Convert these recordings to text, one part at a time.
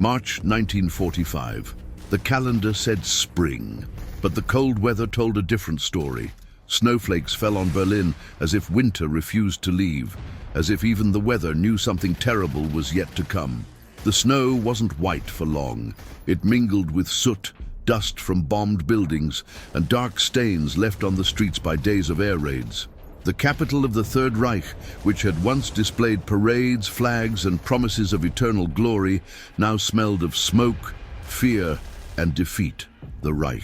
March 1945. The calendar said spring, but the cold weather told a different story. Snowflakes fell on Berlin as if winter refused to leave, as if even the weather knew something terrible was yet to come. The snow wasn't white for long. It mingled with soot, dust from bombed buildings, and dark stains left on the streets by days of air raids. The capital of the Third Reich, which had once displayed parades, flags, and promises of eternal glory, now smelled of smoke, fear, and defeat. The Reich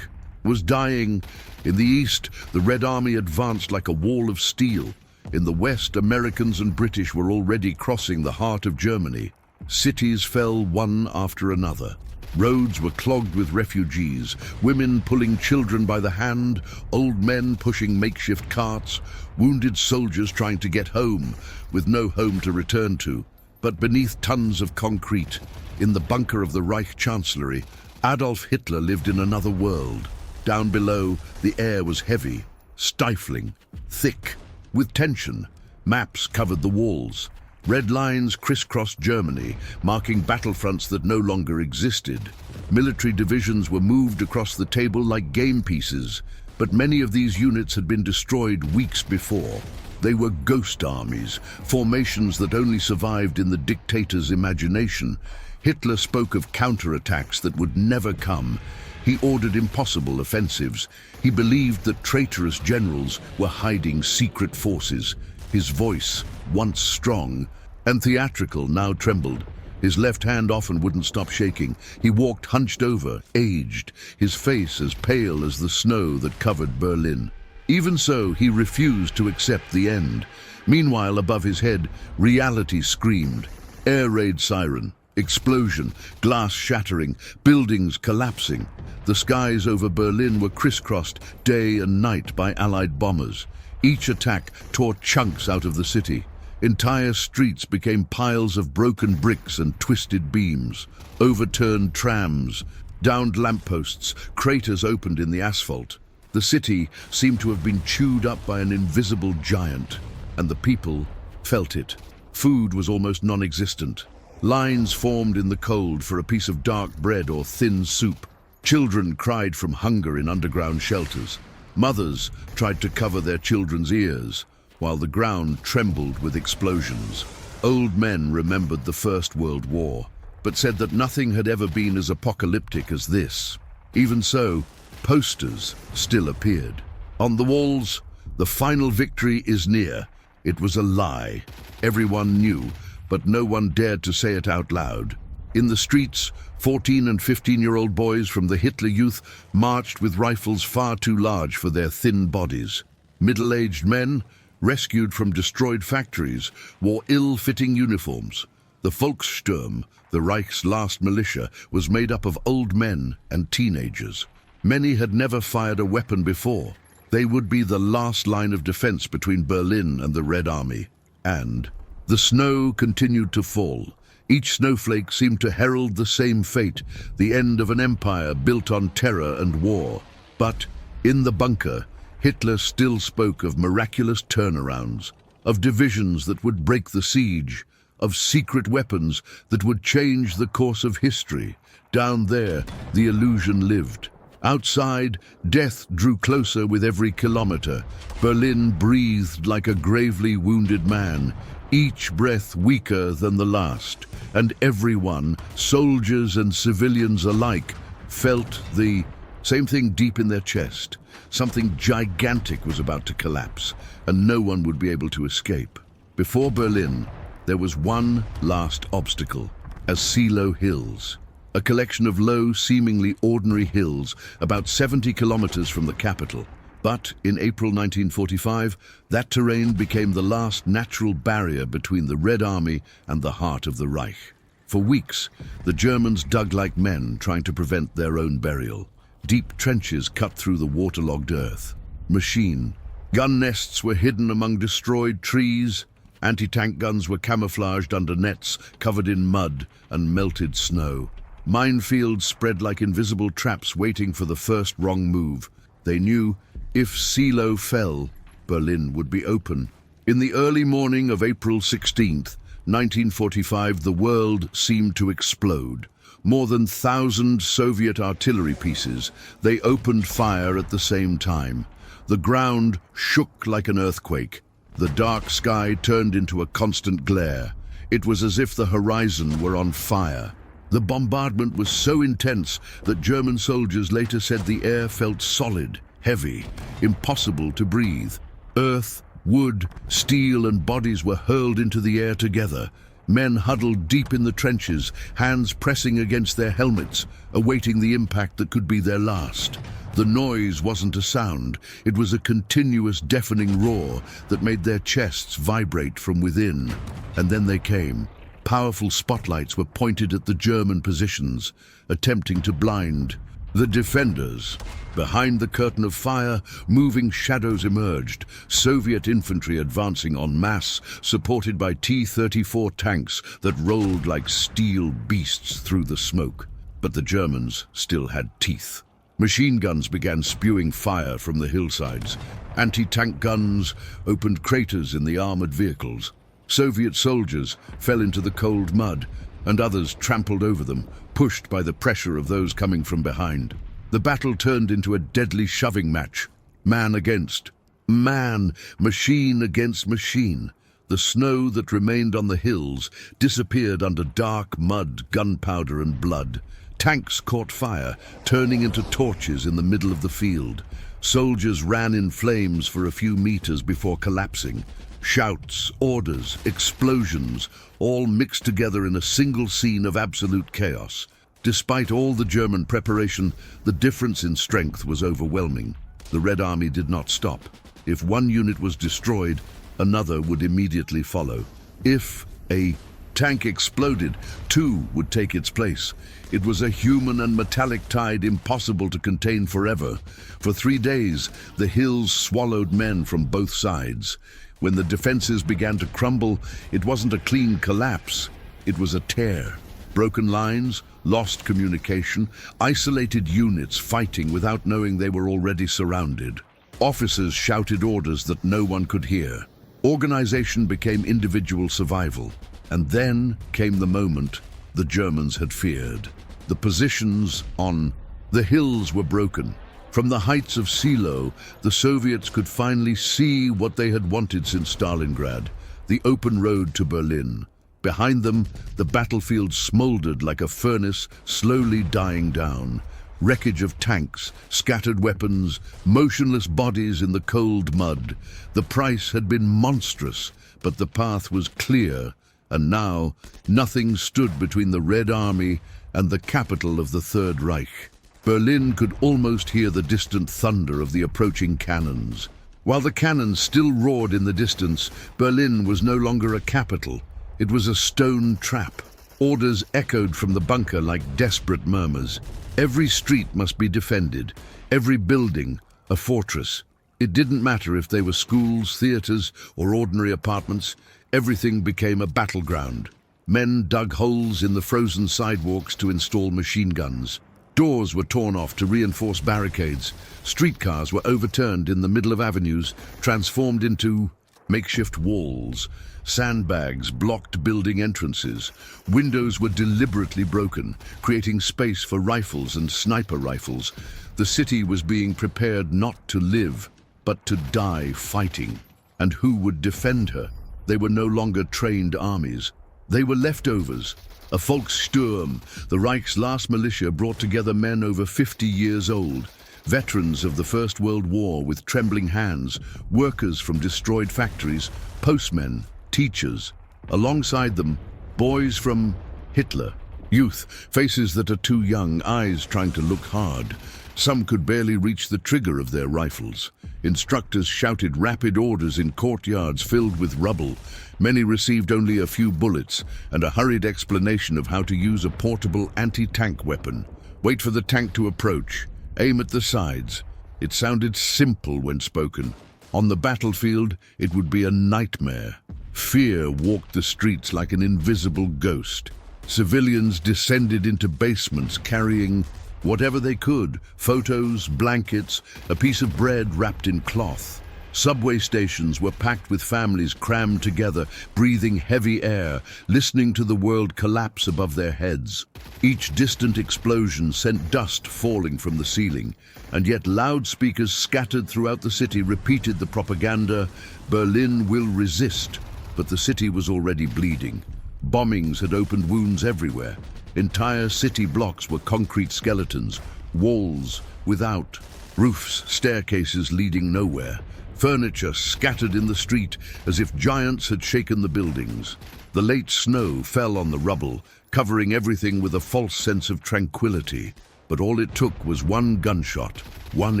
was dying. In the east, the Red Army advanced like a wall of steel. In the west, Americans and British were already crossing the heart of Germany. Cities fell one after another. Roads were clogged with refugees, women pulling children by the hand, old men pushing makeshift carts, wounded soldiers trying to get home, with no home to return to. But beneath tons of concrete, in the bunker of the Reich Chancellery, Adolf Hitler lived in another world. Down below, the air was heavy, stifling, thick, with tension. Maps covered the walls. Red lines crisscrossed Germany, marking battlefronts that no longer existed. Military divisions were moved across the table like game pieces, but many of these units had been destroyed weeks before. They were ghost armies, formations that only survived in the dictator's imagination. Hitler spoke of counterattacks that would never come. He ordered impossible offensives. He believed that traitorous generals were hiding secret forces. His voice, once strong and theatrical, now trembled. His left hand often wouldn't stop shaking. He walked hunched over, aged, his face as pale as the snow that covered Berlin. Even so, he refused to accept the end. Meanwhile, above his head, reality screamed. Air raid siren, explosion, glass shattering, buildings collapsing. The skies over Berlin were crisscrossed day and night by Allied bombers. Each attack tore chunks out of the city. Entire streets became piles of broken bricks and twisted beams, overturned trams, downed lampposts, craters opened in the asphalt. The city seemed to have been chewed up by an invisible giant, and the people felt it. Food was almost non-existent. Lines formed in the cold for a piece of dark bread or thin soup. Children cried from hunger in underground shelters. Mothers tried to cover their children's ears, while the ground trembled with explosions. Old men remembered the First World War, but said that nothing had ever been as apocalyptic as this. Even so, posters still appeared. On the walls, "The final victory is near." It was a lie. Everyone knew, but no one dared to say it out loud. In the streets, 14 and 15-year-old boys from the Hitler Youth marched with rifles far too large for their thin bodies. Middle-aged men, rescued from destroyed factories, wore ill-fitting uniforms. The Volkssturm, the Reich's last militia, was made up of old men and teenagers. Many had never fired a weapon before. They would be the last line of defense between Berlin and the Red Army. And the snow continued to fall. Each snowflake seemed to herald the same fate, the end of an empire built on terror and war. But in the bunker, Hitler still spoke of miraculous turnarounds, of divisions that would break the siege, of secret weapons that would change the course of history. Down there, the illusion lived. Outside, death drew closer with every kilometer. Berlin breathed like a gravely wounded man, each breath weaker than the last, and everyone, soldiers and civilians alike, felt the same thing deep in their chest. Something gigantic was about to collapse, and no one would be able to escape. Before Berlin, there was one last obstacle: Asilo Hills, a collection of low, seemingly ordinary hills about 70 kilometers from the capital. But in April 1945, that terrain became the last natural barrier between the Red Army and the heart of the Reich. For weeks, the Germans dug like men, trying to prevent their own burial. Deep trenches cut through the waterlogged earth. Machine gun nests were hidden among destroyed trees. Anti-tank guns were camouflaged under nets covered in mud and melted snow. Minefields spread like invisible traps waiting for the first wrong move. They knew if Silo fell, Berlin would be open. In the early morning of April 16th, 1945, the world seemed to explode. more than 1,000 Soviet artillery pieces, they opened fire at the same time. The ground shook like an earthquake. The dark sky turned into a constant glare. It was as if the horizon were on fire. The bombardment was so intense that German soldiers later said the air felt solid, heavy, impossible to breathe. Earth, wood, steel, and bodies were hurled into the air together. Men huddled deep in the trenches, hands pressing against their helmets, awaiting the impact that could be their last. The noise wasn't a sound, it was a continuous deafening roar that made their chests vibrate from within. And then they came. Powerful spotlights were pointed at the German positions, attempting to blind the defenders. Behind the curtain of fire, moving shadows emerged, Soviet infantry advancing en masse, supported by T-34 tanks that rolled like steel beasts through the smoke. But the Germans still had teeth. Machine guns began spewing fire from the hillsides. Anti-tank guns opened craters in the armored vehicles. Soviet soldiers fell into the cold mud, and others trampled over them, pushed by the pressure of those coming from behind. The battle turned into a deadly shoving match. Man against man, machine against machine. The snow that remained on the hills disappeared under dark mud, gunpowder, and blood. Tanks caught fire, turning into torches in the middle of the field. Soldiers ran in flames for a few meters before collapsing. Shouts, orders, explosions, all mixed together in a single scene of absolute chaos. Despite all the German preparation, the difference in strength was overwhelming. The Red Army did not stop. If one unit was destroyed, another would immediately follow. If a tank exploded, two would take its place. It was a human and metallic tide impossible to contain forever. For 3 days, the hills swallowed men from both sides. When the defenses began to crumble, it wasn't a clean collapse, it was a tear. Broken lines, lost communication, isolated units fighting without knowing they were already surrounded. Officers shouted orders that no one could hear. Organization became individual survival. And then came the moment the Germans had feared. The positions on the hills were broken. From the heights of Silo, the Soviets could finally see what they had wanted since Stalingrad, the open road to Berlin. Behind them, the battlefield smoldered like a furnace slowly dying down. Wreckage of tanks, scattered weapons, motionless bodies in the cold mud. The price had been monstrous, but the path was clear, and now nothing stood between the Red Army and the capital of the Third Reich. Berlin could almost hear the distant thunder of the approaching cannons. While the cannons still roared in the distance, Berlin was no longer a capital. It was a stone trap. Orders echoed from the bunker like desperate murmurs. Every street must be defended, every building a fortress. It didn't matter if they were schools, theaters, or ordinary apartments. Everything became a battleground. Men dug holes in the frozen sidewalks to install machine guns. Doors were torn off to reinforce barricades. Streetcars were overturned in the middle of avenues, transformed into makeshift walls. Sandbags blocked building entrances. Windows were deliberately broken, creating space for rifles and sniper rifles. The city was being prepared not to live, but to die fighting. And who would defend her? They were no longer trained armies. They were leftovers. A Volkssturm, the Reich's last militia, brought together men over 50 years old, veterans of the First World War with trembling hands, workers from destroyed factories, postmen, teachers. Alongside them, boys from Hitler, youth, faces that are too young, eyes trying to look hard. Some could barely reach the trigger of their rifles. Instructors shouted rapid orders in courtyards filled with rubble. Many received only a few bullets and a hurried explanation of how to use a portable anti-tank weapon. Wait for the tank to approach. Aim at the sides. It sounded simple when spoken. On the battlefield, it would be a nightmare. Fear walked the streets like an invisible ghost. Civilians descended into basements carrying whatever they could, photos, blankets, a piece of bread wrapped in cloth. Subway stations were packed with families crammed together, breathing heavy air, listening to the world collapse above their heads. Each distant explosion sent dust falling from the ceiling, and yet loudspeakers scattered throughout the city repeated the propaganda, "Berlin will resist." But the city was already bleeding. Bombings had opened wounds everywhere. Entire city blocks were concrete skeletons, walls without, roofs, staircases leading nowhere. Furniture scattered in the street as if giants had shaken the buildings. The late snow fell on the rubble, covering everything with a false sense of tranquility. But all it took was one gunshot, one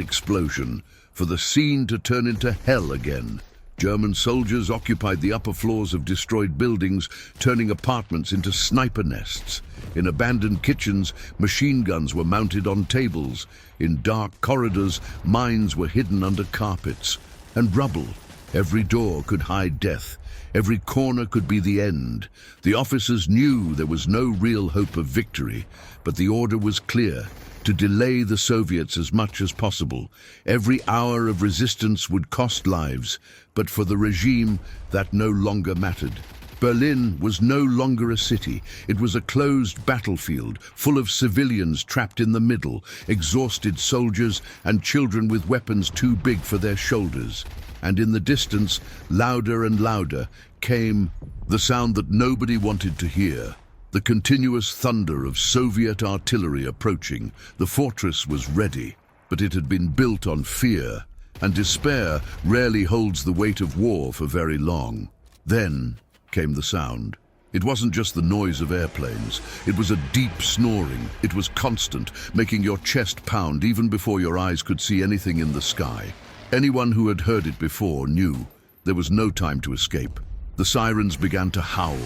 explosion, for the scene to turn into hell again. German soldiers occupied the upper floors of destroyed buildings, turning apartments into sniper nests. In abandoned kitchens, machine guns were mounted on tables. In dark corridors, mines were hidden under carpets. And rubble. Every door could hide death. Every corner could be the end. The officers knew there was no real hope of victory, but the order was clear: to delay the Soviets as much as possible. Every hour of resistance would cost lives, but for the regime, that no longer mattered. Berlin was no longer a city. It was a closed battlefield, full of civilians trapped in the middle, exhausted soldiers and children with weapons too big for their shoulders. And in the distance, louder and louder, came the sound that nobody wanted to hear. The continuous thunder of Soviet artillery approaching. The fortress was ready, but it had been built on fear, and despair rarely holds the weight of war for very long. Then came the sound. It wasn't just the noise of airplanes. It was a deep snoring. It was constant, making your chest pound even before your eyes could see anything in the sky. Anyone who had heard it before knew there was no time to escape. The sirens began to howl.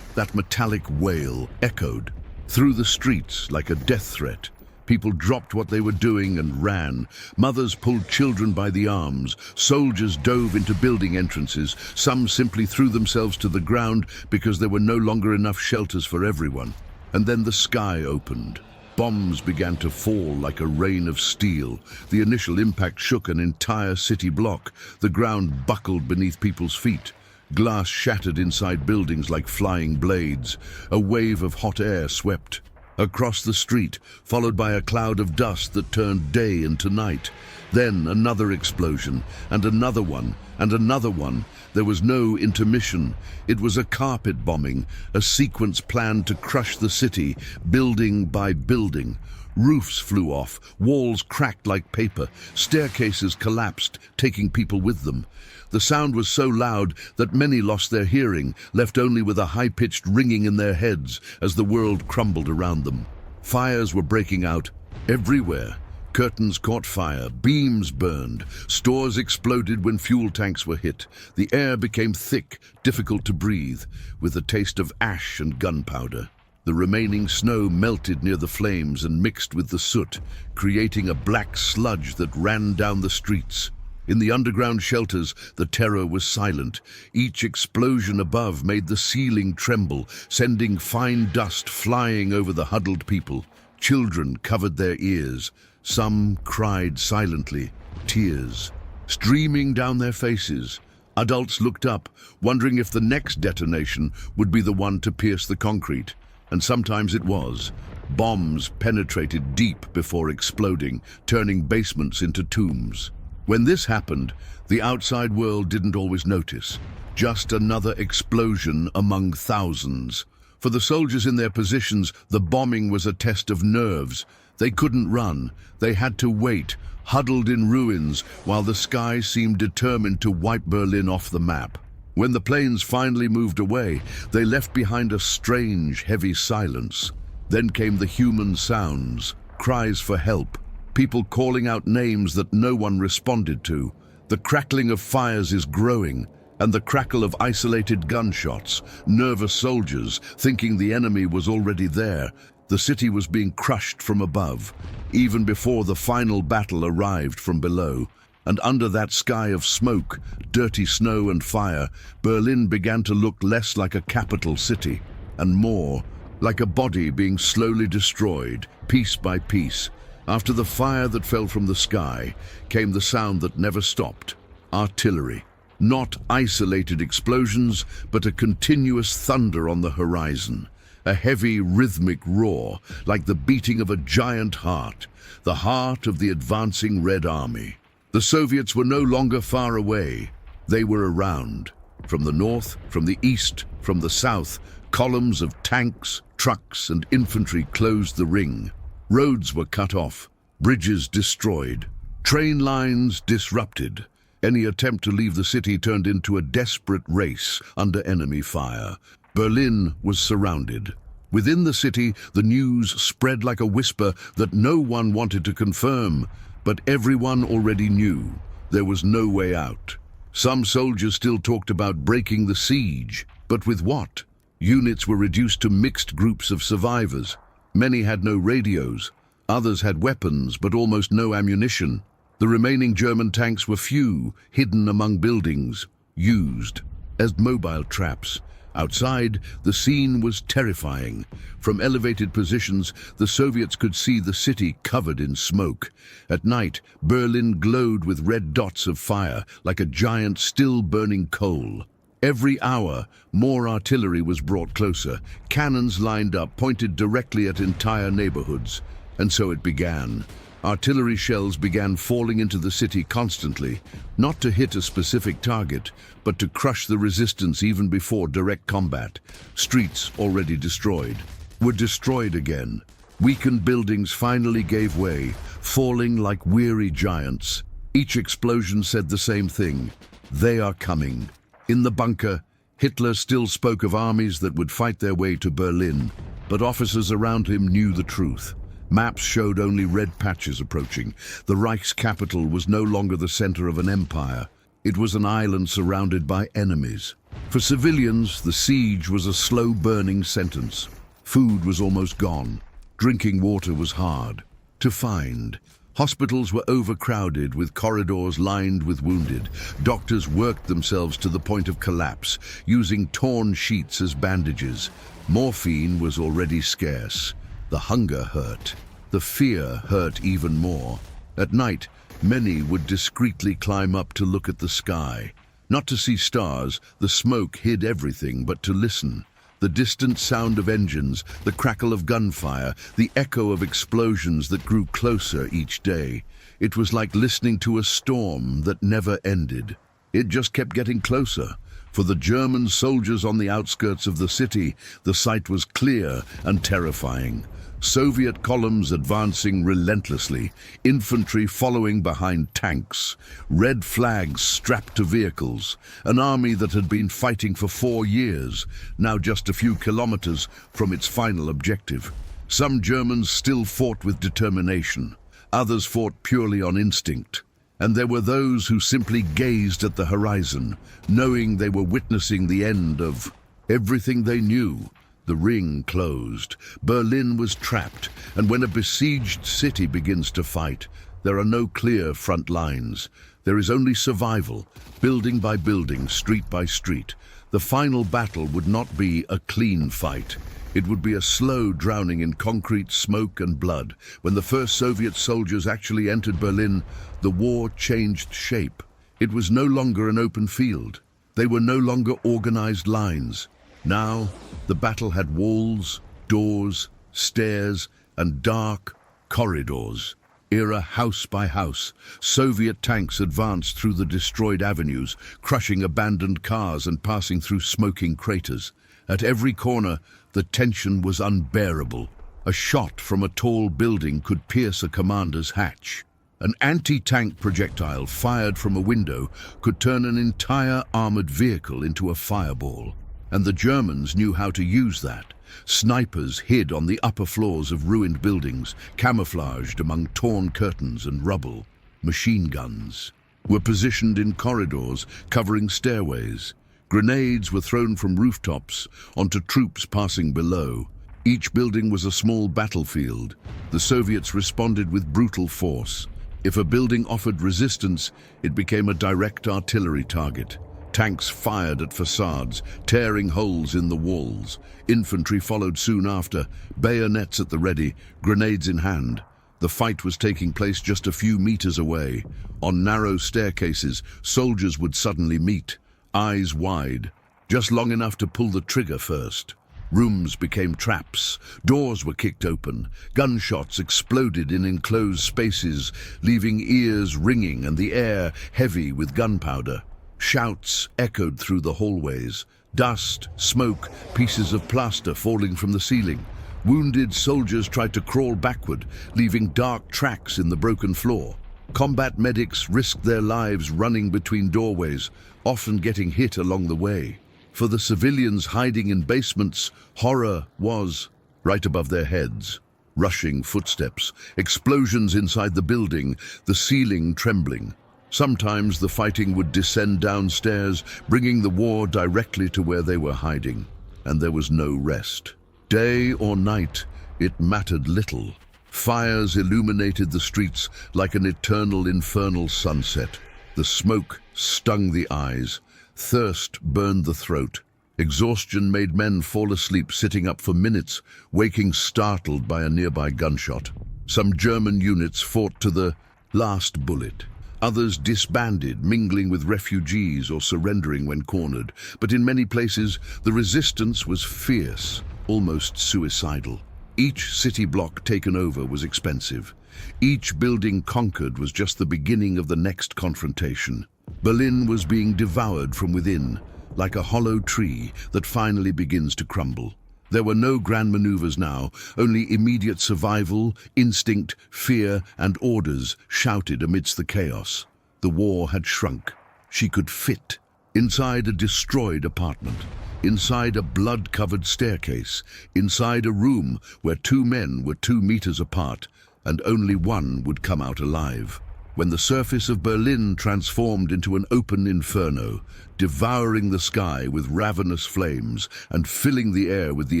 That metallic wail echoed through the streets like a death threat. People dropped what they were doing and ran. Mothers pulled children by the arms. Soldiers dove into building entrances. Some simply threw themselves to the ground because there were no longer enough shelters for everyone. And then the sky opened. Bombs began to fall like a rain of steel. The initial impact shook an entire city block. The ground buckled beneath people's feet. Glass shattered inside buildings like flying blades. A wave of hot air swept across the street, followed by a cloud of dust that turned day into night. Then another explosion, and another one, and another one. There was no intermission. It was a carpet bombing, a sequence planned to crush the city, building by building. Roofs flew off, walls cracked like paper, staircases collapsed, taking people with them. The sound was so loud that many lost their hearing, left only with a high-pitched ringing in their heads as the world crumbled around them. Fires were breaking out everywhere. Curtains caught fire, beams burned, stores exploded when fuel tanks were hit. The air became thick, difficult to breathe, with a taste of ash and gunpowder. The remaining snow melted near the flames and mixed with the soot, creating a black sludge that ran down the streets. In the underground shelters, the terror was silent. Each explosion above made the ceiling tremble, sending fine dust flying over the huddled people. Children covered their ears. Some cried silently, tears streaming down their faces. Adults looked up, wondering if the next detonation would be the one to pierce the concrete. And sometimes it was. Bombs penetrated deep before exploding, turning basements into tombs. When this happened, the outside world didn't always notice. Just another explosion among thousands. For the soldiers in their positions, the bombing was a test of nerves. They couldn't run. They had to wait, huddled in ruins, while the sky seemed determined to wipe Berlin off the map. When the planes finally moved away, they left behind a strange, heavy silence. Then came the human sounds, cries for help, people calling out names that no one responded to. The crackling of fires is growing, and the crackle of isolated gunshots, nervous soldiers thinking the enemy was already there. The city was being crushed from above, even before the final battle arrived from below. And under that sky of smoke, dirty snow and fire, Berlin began to look less like a capital city, and more like a body being slowly destroyed, piece by piece. After the fire that fell from the sky came the sound that never stopped, artillery. Not isolated explosions, but a continuous thunder on the horizon. A heavy, rhythmic roar, like the beating of a giant heart, the heart of the advancing Red Army. The Soviets were no longer far away. They were around. From the north, from the east, from the south, columns of tanks, trucks, and infantry closed the ring. Roads were cut off, bridges destroyed, train lines disrupted. Any attempt to leave the city turned into a desperate race under enemy fire. Berlin was surrounded. Within the city, the news spread like a whisper that no one wanted to confirm, but everyone already knew there was no way out. Some soldiers still talked about breaking the siege, but with what? Units were reduced to mixed groups of survivors. Many had no radios, others had weapons but almost no ammunition. The remaining German tanks were few, hidden among buildings, used as mobile traps. Outside, the scene was terrifying. From elevated positions, the Soviets could see the city covered in smoke. At night, Berlin glowed with red dots of fire, like a giant still-burning coal. Every hour, more artillery was brought closer. Cannons lined up, pointed directly at entire neighborhoods. And so it began. Artillery shells began falling into the city constantly, not to hit a specific target, but to crush the resistance even before direct combat. Streets, already destroyed, were destroyed again. Weakened buildings finally gave way, falling like weary giants. Each explosion said the same thing: they are coming. In the bunker, Hitler still spoke of armies that would fight their way to Berlin, but officers around him knew the truth. Maps showed only red patches approaching. The Reich's capital was no longer the center of an empire. It was an island surrounded by enemies. For civilians, the siege was a slow-burning sentence. Food was almost gone. Drinking water was hard to find. Hospitals were overcrowded, with corridors lined with wounded. Doctors worked themselves to the point of collapse, using torn sheets as bandages. Morphine was already scarce. The hunger hurt. The fear hurt even more. At night, many would discreetly climb up to look at the sky. Not to see stars, the smoke hid everything, but to listen. The distant sound of engines, the crackle of gunfire, the echo of explosions that grew closer each day. It was like listening to a storm that never ended. It just kept getting closer. For the German soldiers on the outskirts of the city, the sight was clear and terrifying. Soviet columns advancing relentlessly, infantry following behind tanks, red flags strapped to vehicles, an army that had been fighting for 4 years, now just a few kilometers from its final objective. Some Germans still fought with determination, others fought purely on instinct. And there were those who simply gazed at the horizon, knowing they were witnessing the end of everything they knew. The ring closed. Berlin was trapped, and when a besieged city begins to fight, there are no clear front lines. There is only survival, building by building, street by street. The final battle would not be a clean fight. It would be a slow drowning in concrete, smoke, and blood. When the first Soviet soldiers actually entered Berlin, the war changed shape. It was no longer an open field. They were no longer organized lines. Now, the battle had walls, doors, stairs, and dark corridors. Era house by house, Soviet tanks advanced through the destroyed avenues, crushing abandoned cars and passing through smoking craters. At every corner, the tension was unbearable. A shot from a tall building could pierce a commander's hatch. An anti-tank projectile fired from a window could turn an entire armored vehicle into a fireball. And the Germans knew how to use that. Snipers hid on the upper floors of ruined buildings, camouflaged among torn curtains and rubble. Machine guns were positioned in corridors, covering stairways. Grenades were thrown from rooftops onto troops passing below. Each building was a small battlefield. The Soviets responded with brutal force. If a building offered resistance, it became a direct artillery target. Tanks fired at facades, tearing holes in the walls. Infantry followed soon after, bayonets at the ready, grenades in hand. The fight was taking place just a few meters away. On narrow staircases, soldiers would suddenly meet, eyes wide, just long enough to pull the trigger first. Rooms became traps, doors were kicked open, gunshots exploded in enclosed spaces, leaving ears ringing and the air heavy with gunpowder. Shouts echoed through the hallways, dust, smoke, pieces of plaster falling from the ceiling. Wounded soldiers tried to crawl backward, leaving dark tracks in the broken floor. Combat medics risked their lives running between doorways, often getting hit along the way. For the civilians hiding in basements, horror was right above their heads. Rushing footsteps, explosions inside the building, the ceiling trembling. Sometimes the fighting would descend downstairs, bringing the war directly to where they were hiding. And there was no rest. Day or night, it mattered little. Fires illuminated the streets like an eternal infernal sunset. The smoke stung the eyes. Thirst burned the throat. Exhaustion made men fall asleep sitting up for minutes, waking startled by a nearby gunshot. Some German units fought to the last bullet. Others disbanded, mingling with refugees or surrendering when cornered. But in many places, the resistance was fierce, almost suicidal. Each city block taken over was expensive. Each building conquered was just the beginning of the next confrontation. Berlin was being devoured from within, like a hollow tree that finally begins to crumble. There were no grand maneuvers now, only immediate survival, instinct, fear, and orders shouted amidst the chaos. The war had shrunk. She could fit. Inside a destroyed apartment, inside a blood-covered staircase, inside a room where two men were 2 meters apart, and only one would come out alive. When the surface of Berlin transformed into an open inferno, devouring the sky with ravenous flames and filling the air with the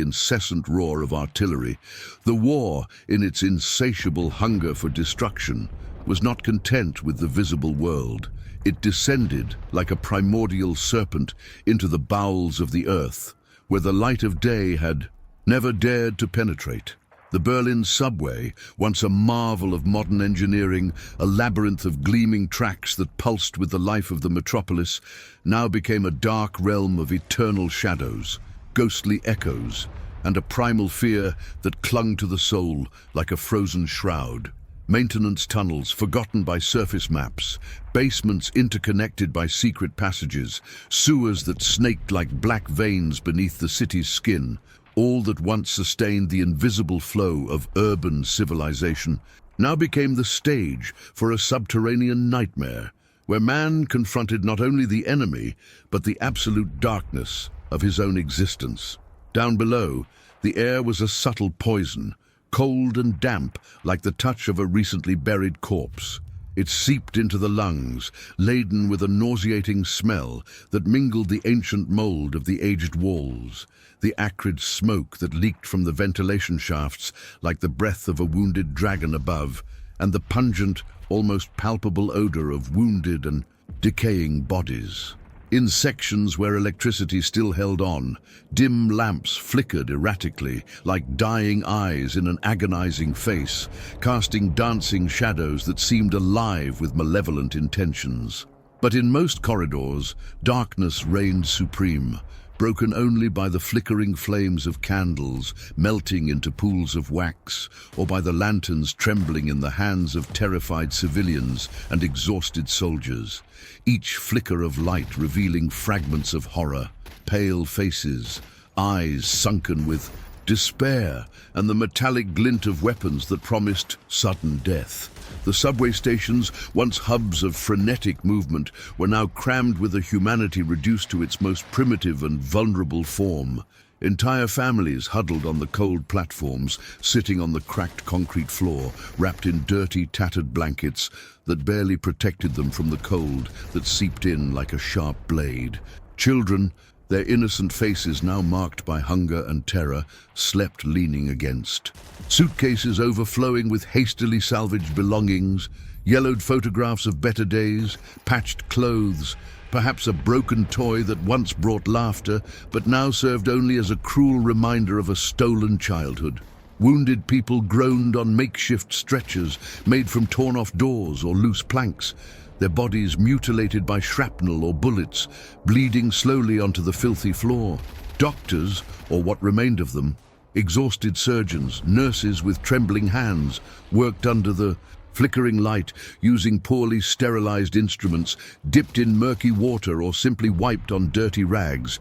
incessant roar of artillery, the war, in its insatiable hunger for destruction, was not content with the visible world. It descended like a primordial serpent into the bowels of the earth, where the light of day had never dared to penetrate. The Berlin subway, once a marvel of modern engineering, a labyrinth of gleaming tracks that pulsed with the life of the metropolis, now became a dark realm of eternal shadows, ghostly echoes, and a primal fear that clung to the soul like a frozen shroud. Maintenance tunnels forgotten by surface maps, basements interconnected by secret passages, sewers that snaked like black veins beneath the city's skin, all that once sustained the invisible flow of urban civilization, now became the stage for a subterranean nightmare, where man confronted not only the enemy, but the absolute darkness of his own existence. Down below, the air was a subtle poison, cold and damp like the touch of a recently buried corpse. It seeped into the lungs, laden with a nauseating smell that mingled the ancient mold of the aged walls, the acrid smoke that leaked from the ventilation shafts like the breath of a wounded dragon above, and the pungent, almost palpable odor of wounded and decaying bodies. In sections where electricity still held on, dim lamps flickered erratically, like dying eyes in an agonizing face, casting dancing shadows that seemed alive with malevolent intentions. But in most corridors, darkness reigned supreme, broken only by the flickering flames of candles melting into pools of wax, or by the lanterns trembling in the hands of terrified civilians and exhausted soldiers, each flicker of light revealing fragments of horror, pale faces, eyes sunken with despair, and the metallic glint of weapons that promised sudden death. The subway stations, once hubs of frenetic movement, were now crammed with a humanity reduced to its most primitive and vulnerable form. Entire families huddled on the cold platforms, sitting on the cracked concrete floor, wrapped in dirty, tattered blankets that barely protected them from the cold that seeped in like a sharp blade. Children, their innocent faces now marked by hunger and terror, slept leaning against. Suitcases overflowing with hastily salvaged belongings, yellowed photographs of better days, patched clothes, perhaps a broken toy that once brought laughter, but now served only as a cruel reminder of a stolen childhood. Wounded people groaned on makeshift stretchers made from torn-off doors or loose planks, their bodies mutilated by shrapnel or bullets, bleeding slowly onto the filthy floor. Doctors, or what remained of them, exhausted surgeons, nurses with trembling hands, worked under the flickering light, using poorly sterilized instruments, dipped in murky water or simply wiped on dirty rags.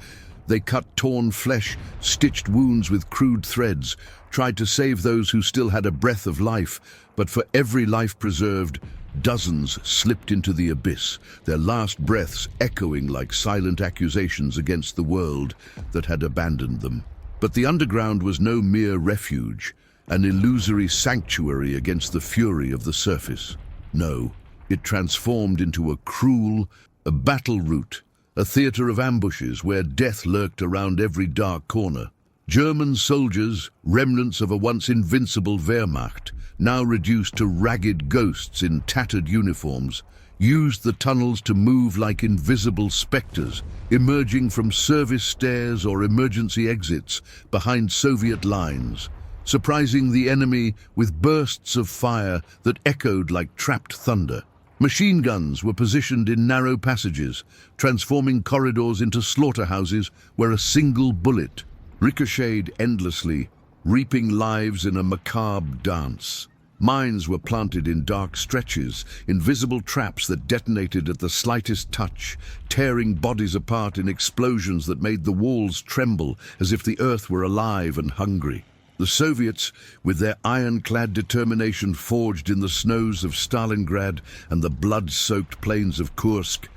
They cut torn flesh, stitched wounds with crude threads, tried to save those who still had a breath of life, but for every life preserved, dozens slipped into the abyss, their last breaths echoing like silent accusations against the world that had abandoned them. But the underground was no mere refuge, an illusory sanctuary against the fury of the surface. No, it transformed into a battle route, a theater of ambushes where death lurked around every dark corner. German soldiers, remnants of a once invincible Wehrmacht, now reduced to ragged ghosts in tattered uniforms, used the tunnels to move like invisible specters, emerging from service stairs or emergency exits behind Soviet lines, surprising the enemy with bursts of fire that echoed like trapped thunder. Machine guns were positioned in narrow passages, transforming corridors into slaughterhouses where a single bullet ricocheted endlessly, reaping lives in a macabre dance. Mines were planted in dark stretches, invisible traps that detonated at the slightest touch, tearing bodies apart in explosions that made the walls tremble as if the earth were alive and hungry. The Soviets, with their ironclad determination forged in the snows of Stalingrad and the blood-soaked plains of Kursk,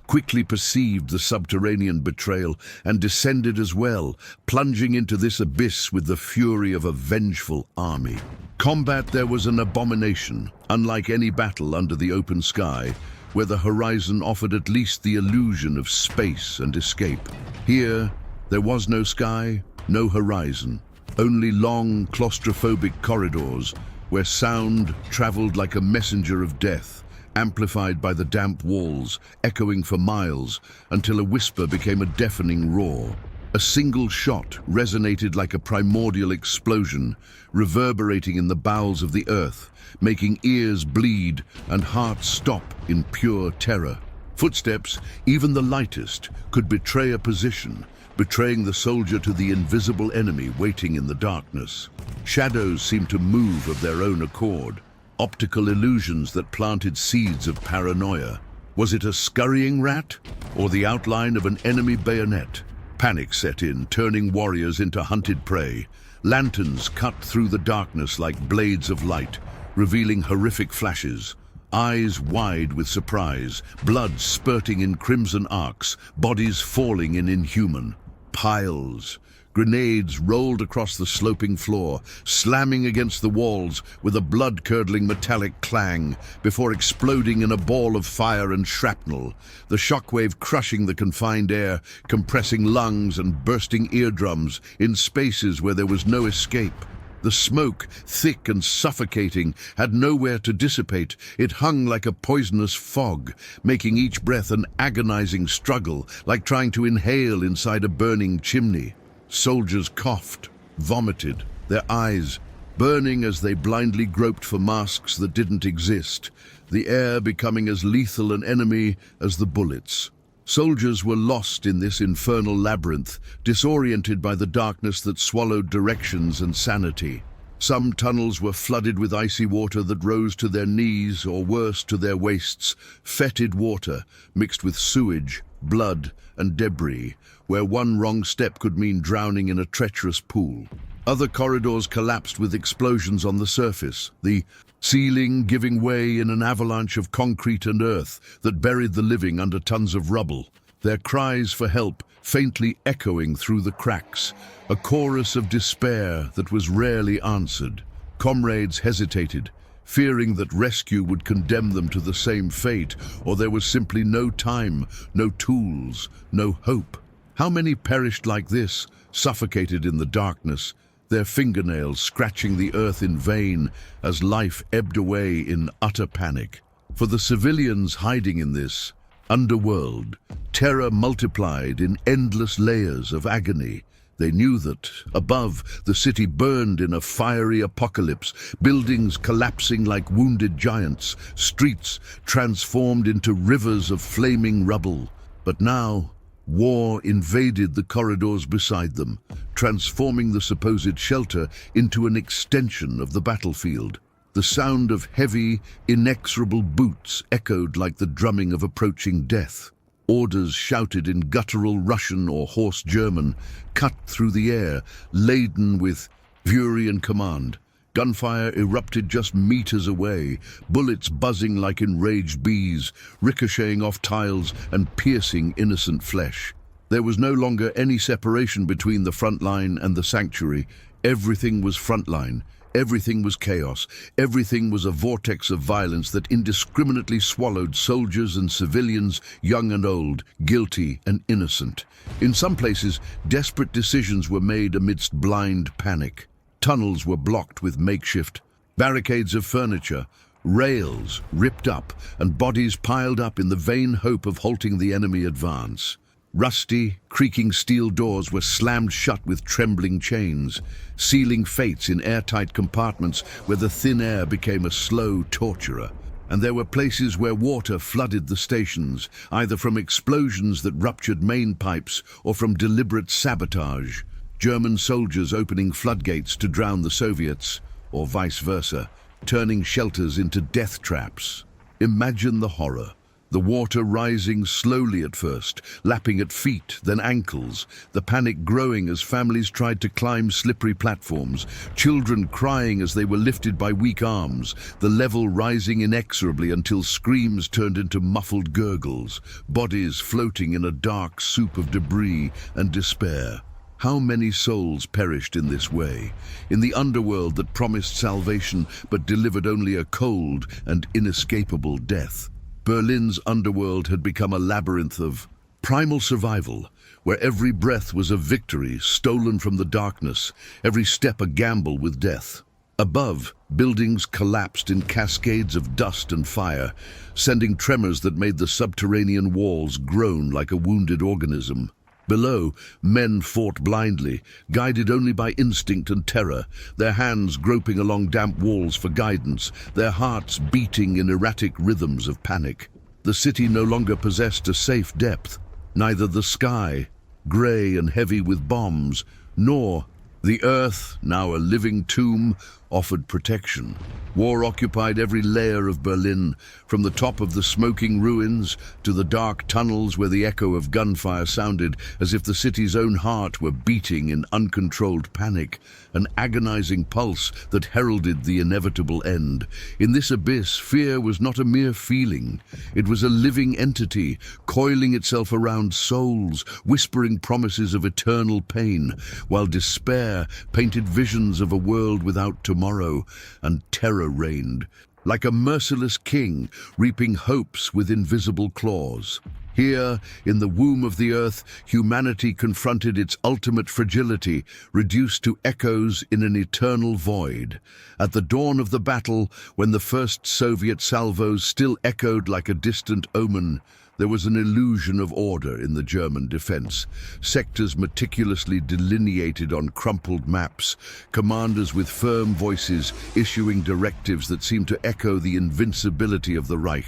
quickly perceived the subterranean betrayal and descended as well, plunging into this abyss with the fury of a vengeful army. Combat there was an abomination, unlike any battle under the open sky, where the horizon offered at least the illusion of space and escape. Here, there was no sky, no horizon, only long, claustrophobic corridors where sound traveled like a messenger of death, amplified by the damp walls, echoing for miles until a whisper became a deafening roar. A single shot resonated like a primordial explosion, reverberating in the bowels of the earth, making ears bleed and hearts stop in pure terror. Footsteps, even the lightest, could betray a position, betraying the soldier to the invisible enemy waiting in the darkness. Shadows seemed to move of their own accord, optical illusions that planted seeds of paranoia. Was it a scurrying rat, or the outline of an enemy bayonet? Panic set in, turning warriors into hunted prey. Lanterns cut through the darkness like blades of light, revealing horrific flashes. Eyes wide with surprise, blood spurting in crimson arcs, bodies falling in inhuman piles. Grenades rolled across the sloping floor, slamming against the walls with a blood-curdling metallic clang before exploding in a ball of fire and shrapnel, the shockwave crushing the confined air, compressing lungs and bursting eardrums in spaces where there was no escape. The smoke, thick and suffocating, had nowhere to dissipate. It hung like a poisonous fog, making each breath an agonizing struggle, like trying to inhale inside a burning chimney. Soldiers coughed, vomited, their eyes burning as they blindly groped for masks that didn't exist, the air becoming as lethal an enemy as the bullets. Soldiers were lost in this infernal labyrinth, disoriented by the darkness that swallowed directions and sanity. Some tunnels were flooded with icy water that rose to their knees or worse to their waists, fetid water mixed with sewage, blood and debris, where one wrong step could mean drowning in a treacherous pool. Other corridors collapsed with explosions on the surface, the ceiling giving way in an avalanche of concrete and earth that buried the living under tons of rubble, their cries for help faintly echoing through the cracks, a chorus of despair that was rarely answered. Comrades hesitated, fearing that rescue would condemn them to the same fate, or there was simply no time, no tools, no hope. How many perished like this, suffocated in the darkness, their fingernails scratching the earth in vain as life ebbed away in utter panic? For the civilians hiding in this underworld, terror multiplied in endless layers of agony. They knew that, above, the city burned in a fiery apocalypse, buildings collapsing like wounded giants, streets transformed into rivers of flaming rubble. But now, war invaded the corridors beside them, transforming the supposed shelter into an extension of the battlefield. The sound of heavy, inexorable boots echoed like the drumming of approaching death. Orders shouted in guttural Russian or hoarse German cut through the air, laden with fury and command. Gunfire erupted just meters away, bullets buzzing like enraged bees, ricocheting off tiles and piercing innocent flesh. There was no longer any separation between the front line and the sanctuary. Everything was front line. Everything was chaos. Everything was a vortex of violence that indiscriminately swallowed soldiers and civilians, young and old, guilty and innocent. In some places, desperate decisions were made amidst blind panic. Tunnels were blocked with makeshift barricades of furniture, rails ripped up, and bodies piled up in the vain hope of halting the enemy advance. Rusty, creaking steel doors were slammed shut with trembling chains, sealing fates in airtight compartments where the thin air became a slow torturer. And there were places where water flooded the stations, either from explosions that ruptured main pipes or from deliberate sabotage. German soldiers opening floodgates to drown the Soviets, or vice versa, turning shelters into death traps. Imagine the horror. The water rising slowly at first, lapping at feet, then ankles, the panic growing as families tried to climb slippery platforms, children crying as they were lifted by weak arms, the level rising inexorably until screams turned into muffled gurgles, bodies floating in a dark soup of debris and despair. How many souls perished in this way, in the underworld that promised salvation but delivered only a cold and inescapable death? Berlin's underworld had become a labyrinth of primal survival, where every breath was a victory stolen from the darkness, every step a gamble with death. Above, buildings collapsed in cascades of dust and fire, sending tremors that made the subterranean walls groan like a wounded organism. Below, men fought blindly, guided only by instinct and terror, their hands groping along damp walls for guidance, their hearts beating in erratic rhythms of panic. The city no longer possessed a safe depth, neither the sky, grey and heavy with bombs, nor the earth, now a living tomb, offered protection. War occupied every layer of Berlin, from the top of the smoking ruins to the dark tunnels where the echo of gunfire sounded as if the city's own heart were beating in uncontrolled panic, an agonizing pulse that heralded the inevitable end. In this abyss, fear was not a mere feeling. It was a living entity, coiling itself around souls, whispering promises of eternal pain, while despair painted visions of a world without tomorrow, and terror reigned, like a merciless king reaping hopes with invisible claws. Here, in the womb of the earth, humanity confronted its ultimate fragility, reduced to echoes in an eternal void. At the dawn of the battle, when the first Soviet salvos still echoed like a distant omen, there was an illusion of order in the German defense. Sectors meticulously delineated on crumpled maps, commanders with firm voices issuing directives that seemed to echo the invincibility of the Reich,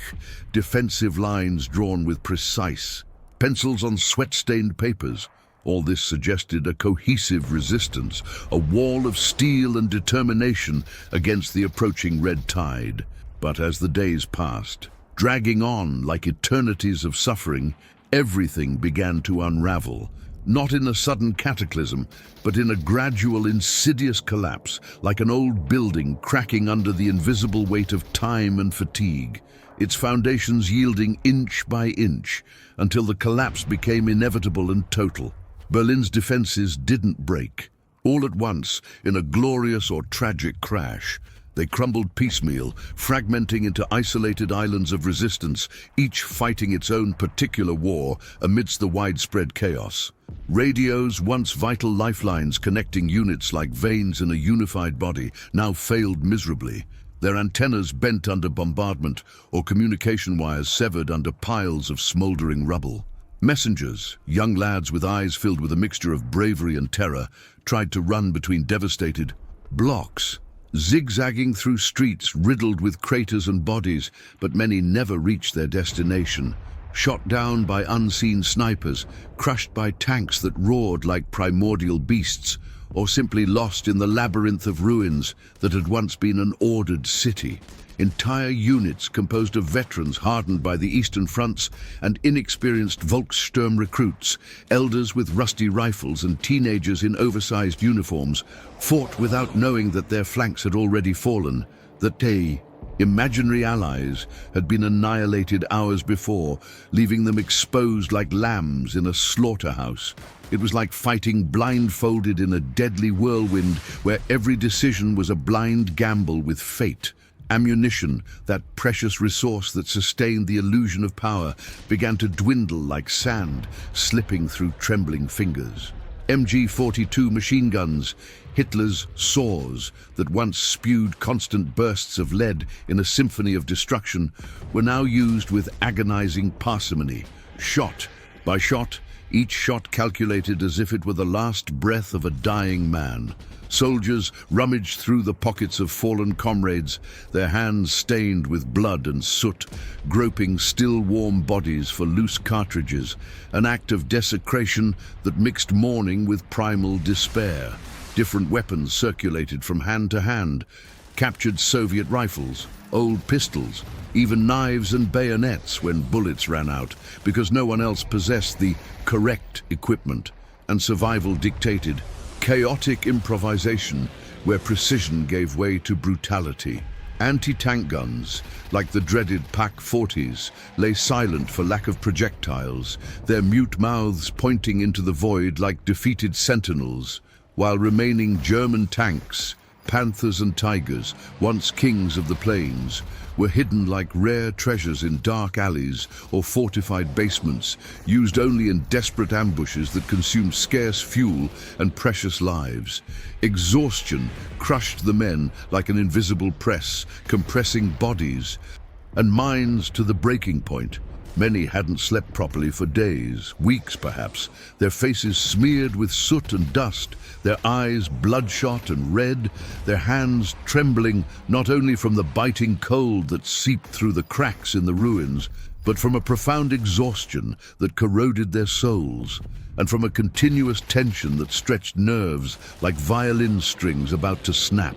defensive lines drawn with precise pencils on sweat-stained papers. All this suggested a cohesive resistance, a wall of steel and determination against the approaching red tide. But as the days passed, dragging on like eternities of suffering, everything began to unravel, not in a sudden cataclysm, but in a gradual, insidious collapse, like an old building cracking under the invisible weight of time and fatigue, its foundations yielding inch by inch, until the collapse became inevitable and total. Berlin's defenses didn't break. All at once, in a glorious or tragic crash, they crumbled piecemeal, fragmenting into isolated islands of resistance, each fighting its own particular war amidst the widespread chaos. Radios, once vital lifelines connecting units like veins in a unified body, now failed miserably, their antennas bent under bombardment or communication wires severed under piles of smoldering rubble. Messengers, young lads with eyes filled with a mixture of bravery and terror, tried to run between devastated blocks, zigzagging through streets riddled with craters and bodies, but many never reached their destination. Shot down by unseen snipers, crushed by tanks that roared like primordial beasts, or simply lost in the labyrinth of ruins that had once been an ordered city. Entire units composed of veterans hardened by the Eastern fronts and inexperienced Volkssturm recruits, elders with rusty rifles and teenagers in oversized uniforms, fought without knowing that their flanks had already fallen, that they, imaginary allies, had been annihilated hours before, leaving them exposed like lambs in a slaughterhouse. It was like fighting blindfolded in a deadly whirlwind where every decision was a blind gamble with fate. Ammunition, that precious resource that sustained the illusion of power, began to dwindle like sand, slipping through trembling fingers. MG-42 machine guns, Hitler's saws that once spewed constant bursts of lead in a symphony of destruction, were now used with agonizing parsimony. Shot by shot, each shot calculated as if it were the last breath of a dying man. Soldiers rummaged through the pockets of fallen comrades, their hands stained with blood and soot, groping still warm bodies for loose cartridges, an act of desecration that mixed mourning with primal despair. Different weapons circulated from hand to hand, captured Soviet rifles, old pistols, even knives and bayonets when bullets ran out, because no one else possessed the correct equipment, and survival dictated chaotic improvisation where precision gave way to brutality. Anti-tank guns, like the dreaded Pak-40s, lay silent for lack of projectiles, their mute mouths pointing into the void like defeated sentinels, while remaining German tanks, Panthers and Tigers, once kings of the plains, were hidden like rare treasures in dark alleys or fortified basements, used only in desperate ambushes that consumed scarce fuel and precious lives. Exhaustion crushed the men like an invisible press, compressing bodies and minds to the breaking point. Many hadn't slept properly for days, weeks perhaps, their faces smeared with soot and dust, their eyes bloodshot and red, their hands trembling not only from the biting cold that seeped through the cracks in the ruins, but from a profound exhaustion that corroded their souls, and from a continuous tension that stretched nerves like violin strings about to snap.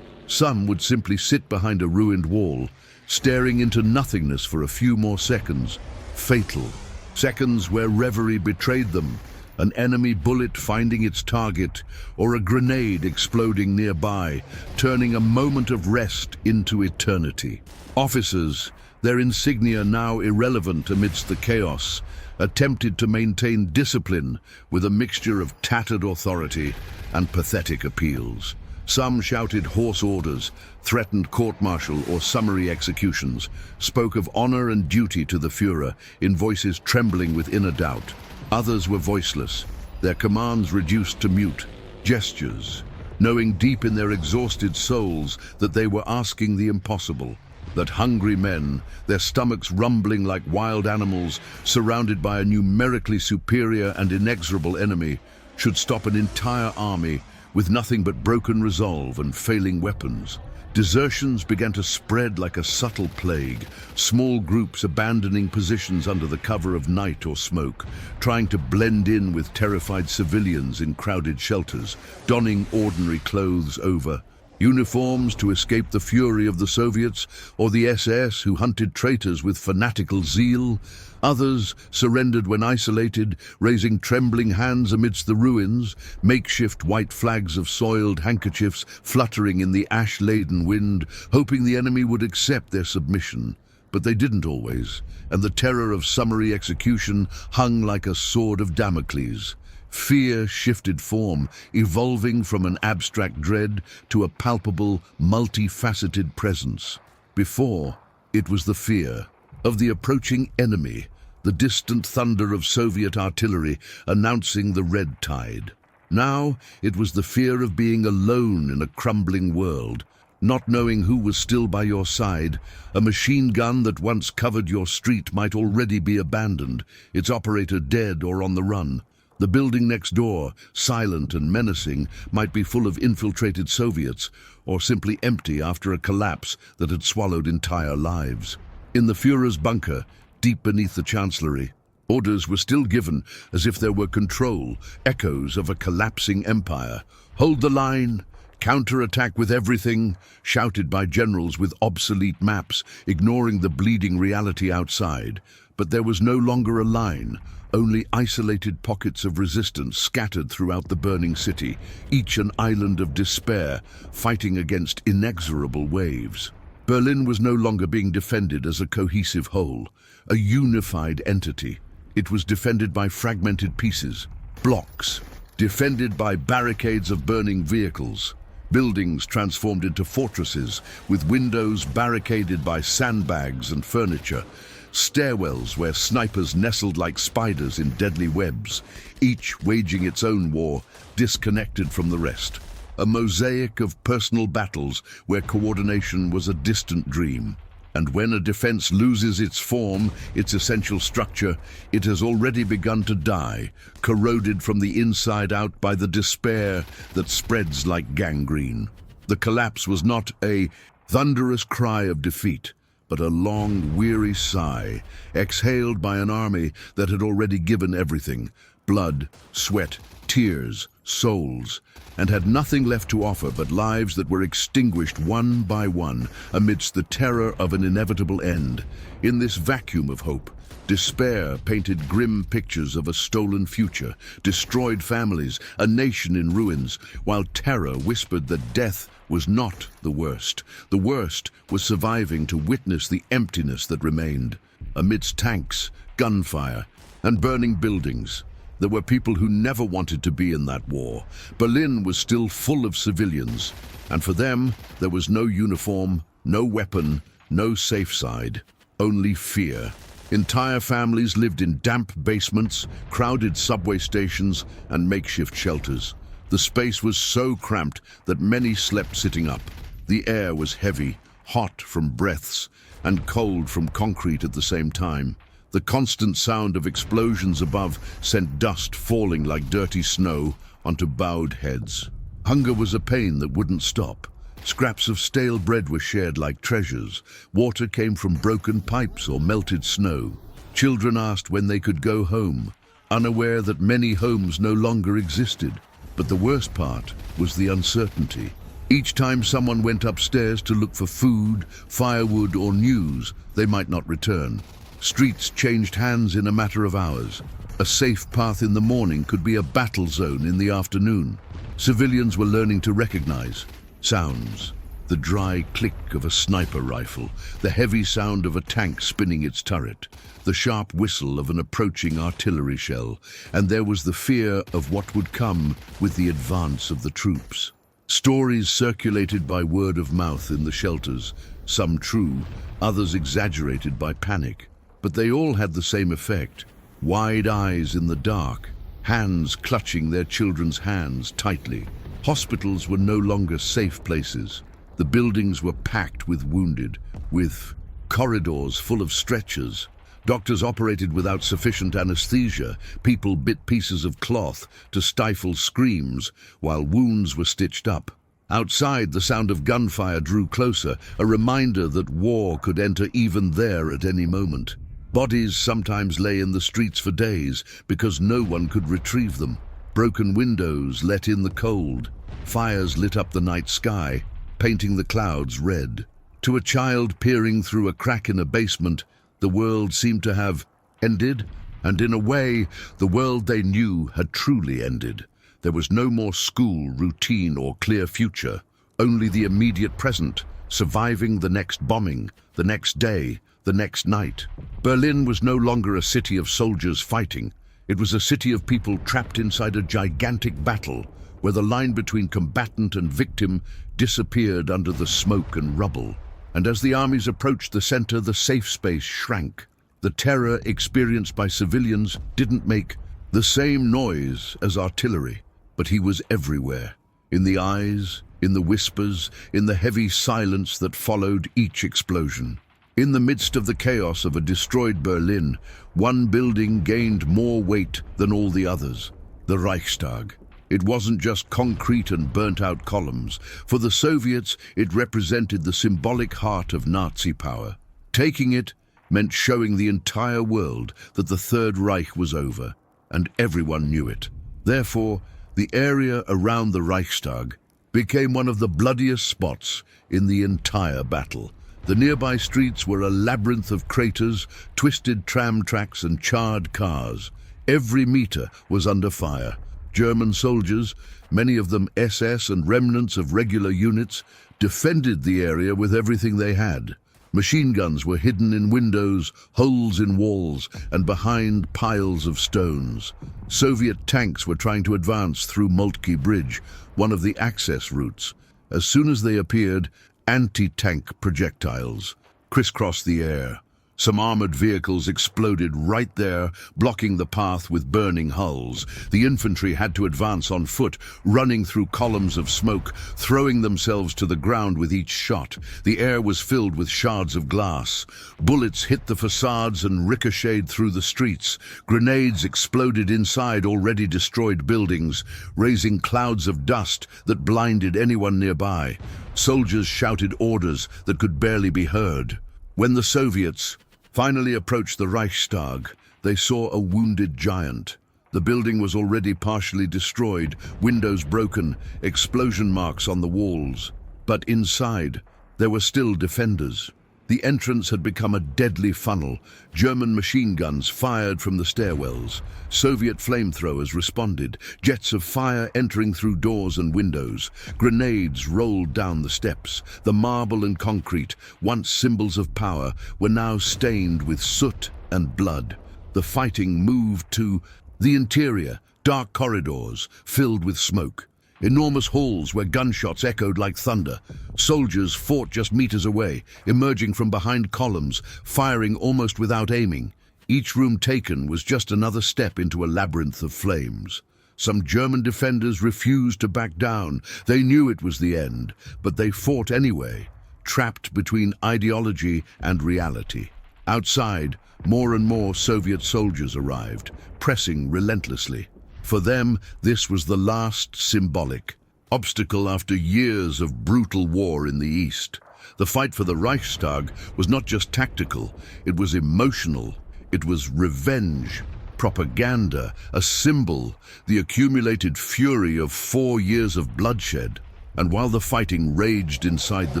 Some would simply sit behind a ruined wall, staring into nothingness for a few more seconds. Fatal. Seconds where reverie betrayed them, an enemy bullet finding its target, or a grenade exploding nearby, turning a moment of rest into eternity. Officers, their insignia now irrelevant amidst the chaos, attempted to maintain discipline with a mixture of tattered authority and pathetic appeals. Some shouted hoarse orders, threatened court-martial or summary executions, spoke of honor and duty to the Führer in voices trembling with inner doubt. Others were voiceless, their commands reduced to mute gestures, knowing deep in their exhausted souls that they were asking the impossible, that hungry men, their stomachs rumbling like wild animals, surrounded by a numerically superior and inexorable enemy, should stop an entire army with nothing but broken resolve and failing weapons. Desertions began to spread like a subtle plague, small groups abandoning positions under the cover of night or smoke, trying to blend in with terrified civilians in crowded shelters, donning ordinary clothes over uniforms to escape the fury of the Soviets, or the SS who hunted traitors with fanatical zeal. Others surrendered when isolated, raising trembling hands amidst the ruins, makeshift white flags of soiled handkerchiefs fluttering in the ash-laden wind, hoping the enemy would accept their submission. But they didn't always, and the terror of summary execution hung like a sword of Damocles. Fear shifted form, evolving from an abstract dread to a palpable, multifaceted presence. Before, it was the fear of the approaching enemy, the distant thunder of Soviet artillery announcing the red tide. Now, it was the fear of being alone in a crumbling world, not knowing who was still by your side. A machine gun that once covered your street might already be abandoned, its operator dead or on the run. The building next door, silent and menacing, might be full of infiltrated Soviets, or simply empty after a collapse that had swallowed entire lives. In the Führer's bunker, deep beneath the chancellery, orders were still given as if there were control, echoes of a collapsing empire. Hold the line, counter-attack with everything, shouted by generals with obsolete maps, ignoring the bleeding reality outside. But there was no longer a line, only isolated pockets of resistance scattered throughout the burning city, each an island of despair, fighting against inexorable waves. Berlin was no longer being defended as a cohesive whole, a unified entity. It was defended by fragmented pieces, blocks, defended by barricades of burning vehicles, buildings transformed into fortresses with windows barricaded by sandbags and furniture, stairwells where snipers nestled like spiders in deadly webs, each waging its own war, disconnected from the rest. A mosaic of personal battles where coordination was a distant dream. And when a defense loses its form, its essential structure, it has already begun to die, corroded from the inside out by the despair that spreads like gangrene. The collapse was not a thunderous cry of defeat, but a long, weary sigh, exhaled by an army that had already given everything: blood, sweat, tears, souls, and had nothing left to offer but lives that were extinguished one by one amidst the terror of an inevitable end. In this vacuum of hope, despair painted grim pictures of a stolen future, destroyed families, a nation in ruins, while terror whispered that death was not the worst. The worst was surviving to witness the emptiness that remained. Amidst tanks, gunfire, and burning buildings, there were people who never wanted to be in that war. Berlin was still full of civilians, and for them there was no uniform, no weapon, no safe side, only fear. Entire families lived in damp basements, crowded subway stations, and makeshift shelters. The space was so cramped that many slept sitting up. The air was heavy, hot from breaths, and cold from concrete at the same time. The constant sound of explosions above sent dust falling like dirty snow onto bowed heads. Hunger was a pain that wouldn't stop. Scraps of stale bread were shared like treasures. Water came from broken pipes or melted snow. Children asked when they could go home, unaware that many homes no longer existed. But the worst part was the uncertainty. Each time someone went upstairs to look for food, firewood, or news, they might not return. Streets changed hands in a matter of hours. A safe path in the morning could be a battle zone in the afternoon. Civilians were learning to recognize sounds. The dry click of a sniper rifle, the heavy sound of a tank spinning its turret, the sharp whistle of an approaching artillery shell, and there was the fear of what would come with the advance of the troops. Stories circulated by word of mouth in the shelters, some true, others exaggerated by panic. But they all had the same effect: wide eyes in the dark, hands clutching their children's hands tightly. Hospitals were no longer safe places. The buildings were packed with wounded, with corridors full of stretchers. Doctors operated without sufficient anesthesia. People bit pieces of cloth to stifle screams while wounds were stitched up. Outside, the sound of gunfire drew closer, a reminder that war could enter even there at any moment. Bodies sometimes lay in the streets for days because no one could retrieve them. Broken windows let in the cold. Fires lit up the night sky, painting the clouds red. To a child peering through a crack in a basement, the world seemed to have ended, and in a way, the world they knew had truly ended. There was no more school, routine, or clear future, only the immediate present, surviving the next bombing, the next day, the next night. Berlin was no longer a city of soldiers fighting. It was a city of people trapped inside a gigantic battle, where the line between combatant and victim disappeared under the smoke and rubble. And as the armies approached the center, the safe space shrank. The terror experienced by civilians didn't make the same noise as artillery, but he was everywhere, in the eyes, in the whispers, in the heavy silence that followed each explosion. In the midst of the chaos of a destroyed Berlin, one building gained more weight than all the others: the Reichstag. It wasn't just concrete and burnt-out columns. For the Soviets, it represented the symbolic heart of Nazi power. Taking it meant showing the entire world that the Third Reich was over, and everyone knew it. Therefore, the area around the Reichstag became one of the bloodiest spots in the entire battle. The nearby streets were a labyrinth of craters, twisted tram tracks and charred cars. Every meter was under fire. German soldiers, many of them SS and remnants of regular units, defended the area with everything they had. Machine guns were hidden in windows, holes in walls, and behind piles of stones. Soviet tanks were trying to advance through Moltke Bridge, one of the access routes. As soon as they appeared, anti-tank projectiles crisscrossed the air. Some armored vehicles exploded right there, blocking the path with burning hulls. The infantry had to advance on foot, running through columns of smoke, throwing themselves to the ground with each shot. The air was filled with shards of glass. Bullets hit the facades and ricocheted through the streets. Grenades exploded inside already destroyed buildings, raising clouds of dust that blinded anyone nearby. Soldiers shouted orders that could barely be heard. When the Soviets finally approached the Reichstag, they saw a wounded giant. The building was already partially destroyed, windows broken, explosion marks on the walls. But inside, there were still defenders. The entrance had become a deadly funnel. German machine guns fired from the stairwells. Soviet flamethrowers responded, jets of fire entering through doors and windows. Grenades rolled down the steps. The marble and concrete, once symbols of power, were now stained with soot and blood. The fighting moved to the interior, dark corridors filled with smoke. Enormous halls where gunshots echoed like thunder. Soldiers fought just meters away, emerging from behind columns, firing almost without aiming. Each room taken was just another step into a labyrinth of flames. Some German defenders refused to back down. They knew it was the end, but they fought anyway, trapped between ideology and reality. Outside, more and more Soviet soldiers arrived, pressing relentlessly. For them, this was the last symbolic obstacle after years of brutal war in the East. The fight for the Reichstag was not just tactical, it was emotional. It was revenge, propaganda, a symbol, the accumulated fury of 4 years of bloodshed. And while the fighting raged inside the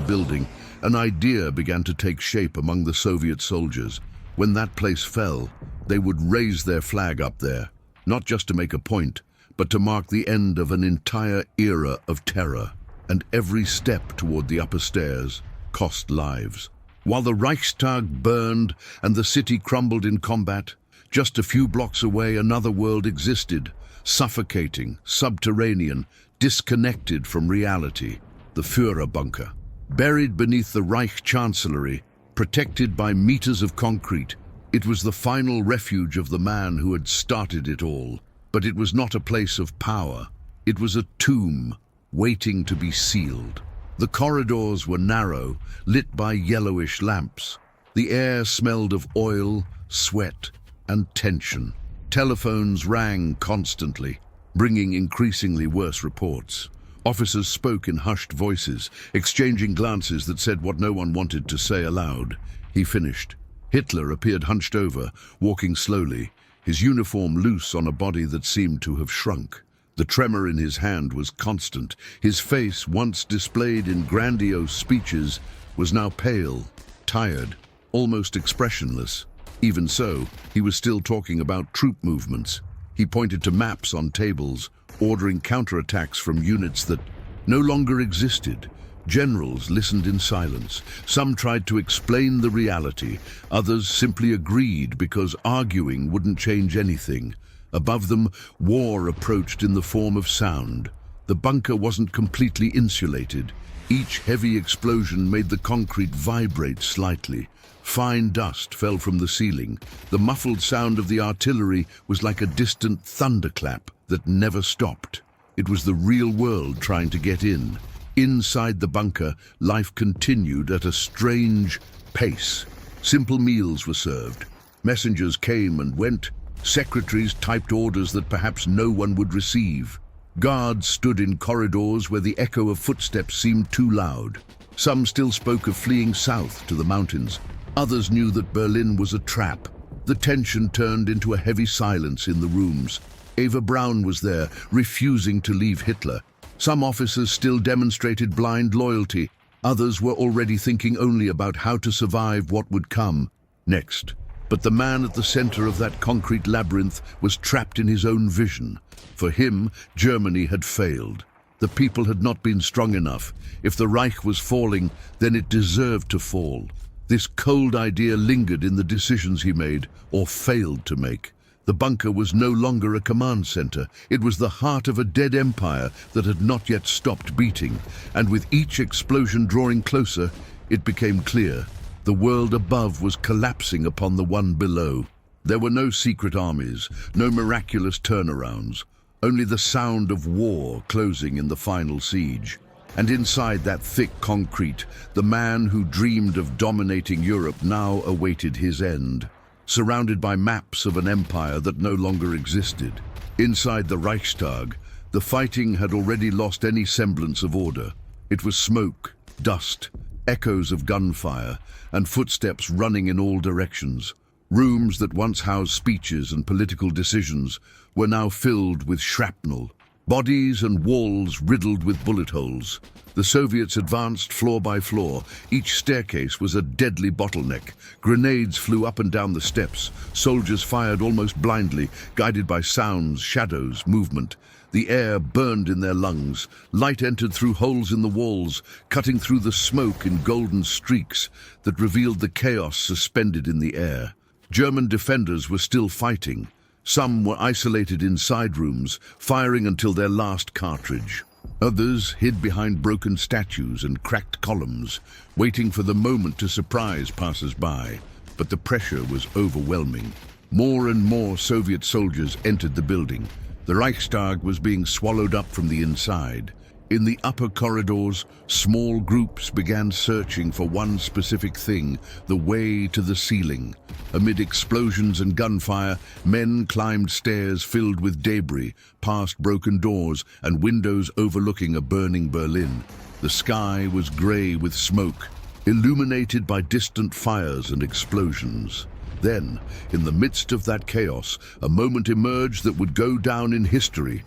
building, an idea began to take shape among the Soviet soldiers. When that place fell, they would raise their flag up there. Not just to make a point, but to mark the end of an entire era of terror. And every step toward the upper stairs cost lives. While the Reichstag burned and the city crumbled in combat, just a few blocks away another world existed, suffocating, subterranean, disconnected from reality. The Führer bunker. Buried beneath the Reich Chancellery, protected by meters of concrete, it was the final refuge of the man who had started it all. But it was not a place of power. It was a tomb, waiting to be sealed. The corridors were narrow, lit by yellowish lamps. The air smelled of oil, sweat, and tension. Telephones rang constantly, bringing increasingly worse reports. Officers spoke in hushed voices, exchanging glances that said what no one wanted to say aloud. He finished. Hitler appeared hunched over, walking slowly, his uniform loose on a body that seemed to have shrunk. The tremor in his hand was constant. His face, once displayed in grandiose speeches, was now pale, tired, almost expressionless. Even so, he was still talking about troop movements. He pointed to maps on tables, ordering counterattacks from units that no longer existed. Generals listened in silence. Some tried to explain the reality. Others simply agreed because arguing wouldn't change anything. Above them, war approached in the form of sound. The bunker wasn't completely insulated. Each heavy explosion made the concrete vibrate slightly. Fine dust fell from the ceiling. The muffled sound of the artillery was like a distant thunderclap that never stopped. It was the real world trying to get in. Inside the bunker, life continued at a strange pace. Simple meals were served. Messengers came and went. Secretaries typed orders that perhaps no one would receive. Guards stood in corridors where the echo of footsteps seemed too loud. Some still spoke of fleeing south to the mountains. Others knew that Berlin was a trap. The tension turned into a heavy silence in the rooms. Eva Braun was there, refusing to leave Hitler. Some officers still demonstrated blind loyalty. Others were already thinking only about how to survive what would come next. But the man at the center of that concrete labyrinth was trapped in his own vision. For him, Germany had failed. The people had not been strong enough. If the Reich was falling, then it deserved to fall. This cold idea lingered in the decisions he made, or failed to make. The bunker was no longer a command center. It was the heart of a dead empire that had not yet stopped beating. And with each explosion drawing closer, it became clear. The world above was collapsing upon the one below. There were no secret armies, no miraculous turnarounds, only the sound of war closing in the final siege. And inside that thick concrete, the man who dreamed of dominating Europe now awaited his end, surrounded by maps of an empire that no longer existed. Inside the Reichstag, the fighting had already lost any semblance of order. It was smoke, dust, echoes of gunfire, and footsteps running in all directions. Rooms that once housed speeches and political decisions were now filled with shrapnel. Bodies and walls riddled with bullet holes. The Soviets advanced floor by floor. Each staircase was a deadly bottleneck. Grenades flew up and down the steps. Soldiers fired almost blindly, guided by sounds, shadows, movement. The air burned in their lungs. Light entered through holes in the walls, cutting through the smoke in golden streaks that revealed the chaos suspended in the air. German defenders were still fighting. Some were isolated in side rooms, firing until their last cartridge. Others hid behind broken statues and cracked columns, waiting for the moment to surprise passers-by. But the pressure was overwhelming. More and more Soviet soldiers entered the building. The Reichstag was being swallowed up from the inside. In the upper corridors, small groups began searching for one specific thing, the way to the ceiling. Amid explosions and gunfire, men climbed stairs filled with debris, past broken doors and windows overlooking a burning Berlin. The sky was grey with smoke, illuminated by distant fires and explosions. Then, in the midst of that chaos, a moment emerged that would go down in history.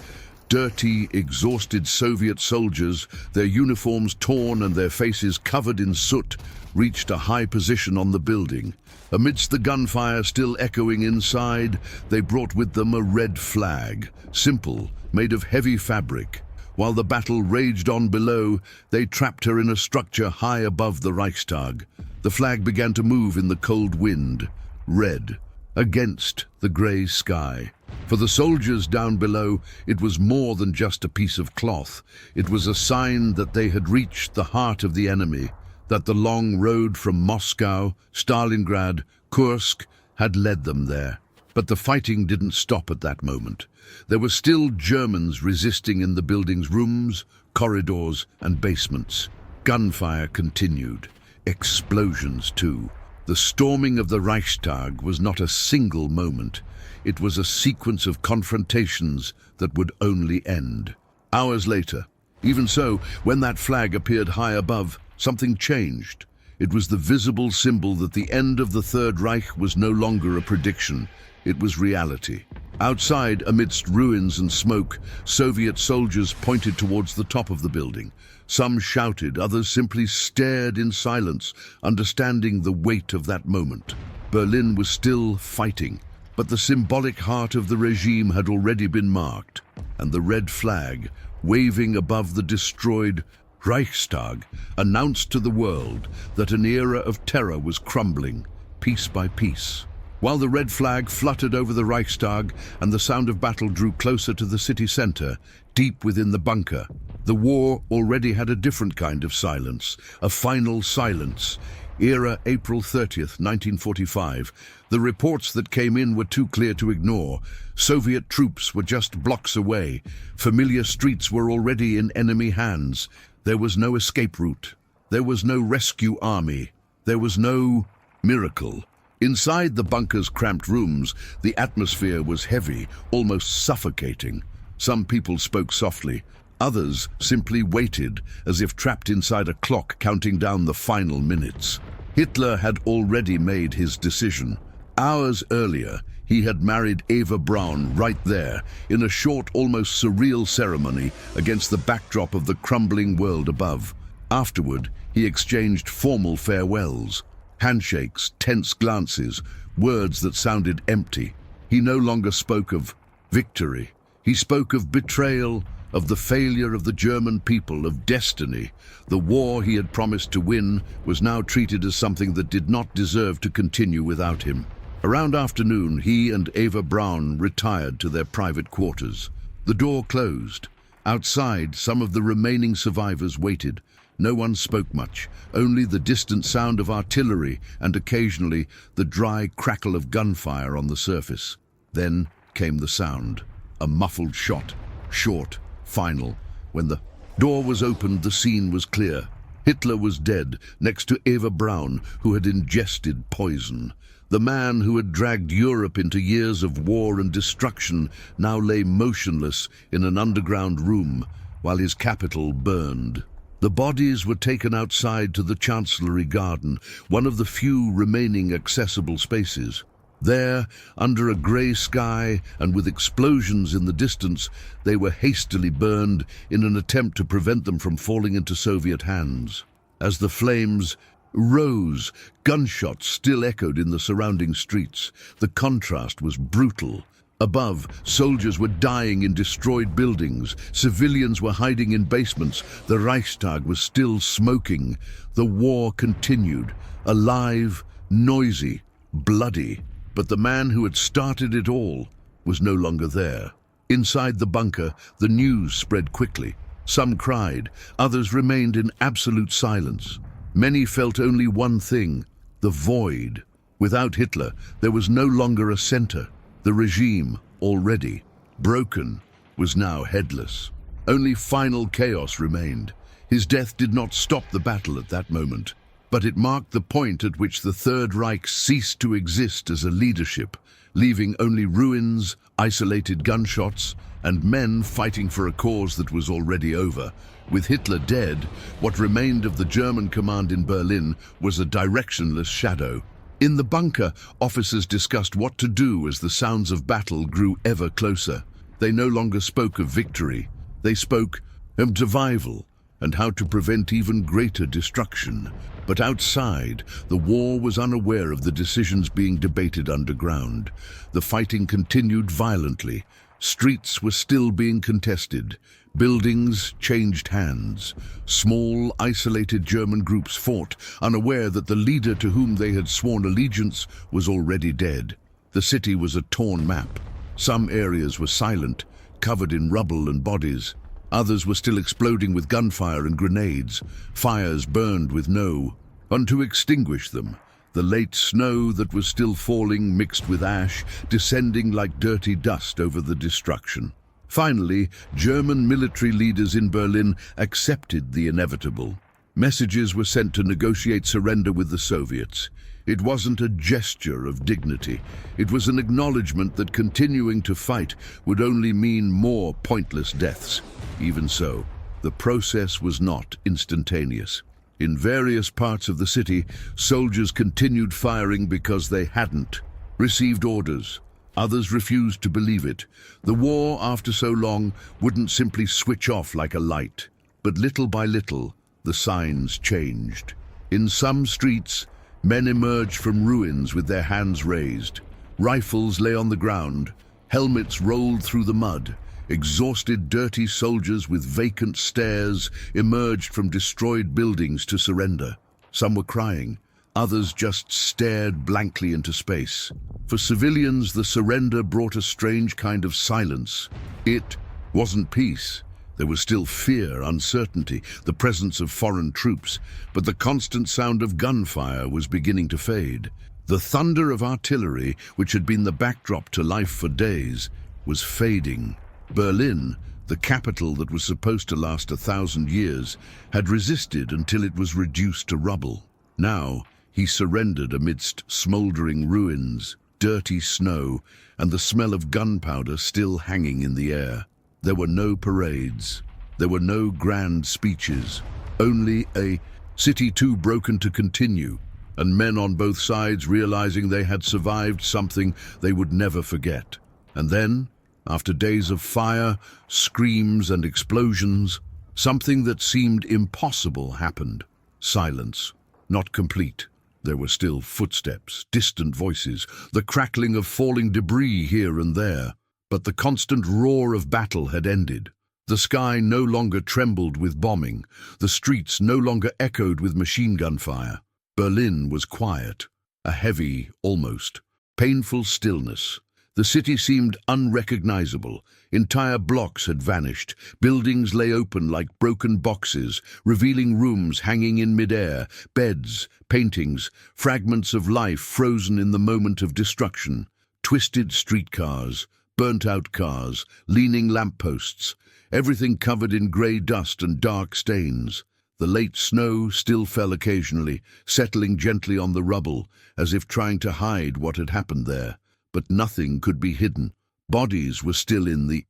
Dirty, exhausted Soviet soldiers, their uniforms torn and their faces covered in soot, reached a high position on the building. Amidst the gunfire still echoing inside, they brought with them a red flag, simple, made of heavy fabric. While the battle raged on below, they trapped her in a structure high above the Reichstag. The flag began to move in the cold wind, red, against the grey sky. For the soldiers down below, it was more than just a piece of cloth. It was a sign that they had reached the heart of the enemy, that the long road from Moscow, Stalingrad, Kursk had led them there. But the fighting didn't stop at that moment. There were still Germans resisting in the building's rooms, corridors, and basements. Gunfire continued. Explosions too. The storming of the Reichstag was not a single moment. It was a sequence of confrontations that would only end. Hours later, even so, when that flag appeared high above, something changed. It was the visible symbol that the end of the Third Reich was no longer a prediction. It was reality. Outside, amidst ruins and smoke, Soviet soldiers pointed towards the top of the building. Some shouted, others simply stared in silence, understanding the weight of that moment. Berlin was still fighting, but the symbolic heart of the regime had already been marked, and the red flag, waving above the destroyed Reichstag, announced to the world that an era of terror was crumbling, piece by piece. While the red flag fluttered over the Reichstag and the sound of battle drew closer to the city center, deep within the bunker, the war already had a different kind of silence, a final silence. Era April 30th, 1945. The reports that came in were too clear to ignore. Soviet troops were just blocks away. Familiar streets were already in enemy hands. There was no escape route. There was no rescue army. There was no miracle. Inside the bunker's cramped rooms, the atmosphere was heavy, almost suffocating. Some people spoke softly. Others simply waited, as if trapped inside a clock counting down the final minutes. Hitler had already made his decision. Hours earlier, he had married Eva Braun right there, in a short, almost surreal ceremony against the backdrop of the crumbling world above. Afterward, he exchanged formal farewells. Handshakes, tense glances, words that sounded empty. He no longer spoke of victory. He spoke of betrayal, of the failure of the German people, of destiny. The war he had promised to win was now treated as something that did not deserve to continue without him. Around afternoon, he and Eva Braun retired to their private quarters. The door closed. Outside, some of the remaining survivors waited. No one spoke much, only the distant sound of artillery and occasionally the dry crackle of gunfire on the surface. Then came the sound, a muffled shot, short, final. When the door was opened, the scene was clear. Hitler was dead, next to Eva Braun, who had ingested poison. The man who had dragged Europe into years of war and destruction now lay motionless in an underground room, while his capital burned. The bodies were taken outside to the Chancellery Garden, one of the few remaining accessible spaces. There, under a grey sky and with explosions in the distance, they were hastily burned in an attempt to prevent them from falling into Soviet hands. As the flames rose, gunshots still echoed in the surrounding streets. The contrast was brutal. Above, soldiers were dying in destroyed buildings. Civilians were hiding in basements. The Reichstag was still smoking. The war continued, alive, noisy, bloody. But the man who had started it all was no longer there. Inside the bunker, the news spread quickly. Some cried, others remained in absolute silence. Many felt only one thing, the void. Without Hitler, there was no longer a center. The regime, already broken, was now headless. Only final chaos remained. His death did not stop the battle at that moment, but it marked the point at which the Third Reich ceased to exist as a leadership, leaving only ruins, isolated gunshots, and men fighting for a cause that was already over. With Hitler dead, what remained of the German command in Berlin was a directionless shadow. In the bunker, officers discussed what to do as the sounds of battle grew ever closer. They no longer spoke of victory. They spoke of survival and how to prevent even greater destruction. But outside, the war was unaware of the decisions being debated underground. The fighting continued violently. Streets were still being contested. Buildings changed hands. Small, isolated German groups fought, unaware that the leader to whom they had sworn allegiance was already dead. The city was a torn map. Some areas were silent, covered in rubble and bodies. Others were still exploding with gunfire and grenades. Fires burned with and to extinguish them. The late snow that was still falling mixed with ash, descending like dirty dust over the destruction. Finally, German military leaders in Berlin accepted the inevitable. Messages were sent to negotiate surrender with the Soviets. It wasn't a gesture of dignity. It was an acknowledgement that continuing to fight would only mean more pointless deaths. Even so, the process was not instantaneous. In various parts of the city, soldiers continued firing because they hadn't received orders. Others refused to believe it. The war, after so long, wouldn't simply switch off like a light. But little by little, the signs changed. In some streets, men emerged from ruins with their hands raised. Rifles lay on the ground. Helmets rolled through the mud. Exhausted, dirty soldiers with vacant stares emerged from destroyed buildings to surrender. Some were crying. Others just stared blankly into space. For civilians, the surrender brought a strange kind of silence. It wasn't peace. There was still fear, uncertainty, the presence of foreign troops, but the constant sound of gunfire was beginning to fade. The thunder of artillery, which had been the backdrop to life for days, was fading. Berlin, The capital that was supposed to last 1,000 years had resisted until it was reduced to rubble. Now he surrendered amidst smouldering ruins, dirty snow, and the smell of gunpowder still hanging in the air. There were no parades. There were no grand speeches. Only a city too broken to continue, and men on both sides realizing they had survived something they would never forget. And then, after days of fire, screams and explosions, something that seemed impossible happened. Silence. Not complete. There were still footsteps, distant voices, the crackling of falling debris here and there. But the constant roar of battle had ended. The sky no longer trembled with bombing. The streets no longer echoed with machine gun fire. Berlin was quiet, a heavy, almost painful stillness. The city seemed unrecognizable. Entire blocks had vanished. Buildings lay open like broken boxes, revealing rooms hanging in midair, beds, paintings, fragments of life frozen in the moment of destruction. Twisted streetcars, burnt-out cars, leaning lampposts, everything covered in grey dust and dark stains. The late snow still fell occasionally, settling gently on the rubble, as if trying to hide what had happened there. But nothing could be hidden. Bodies were still in the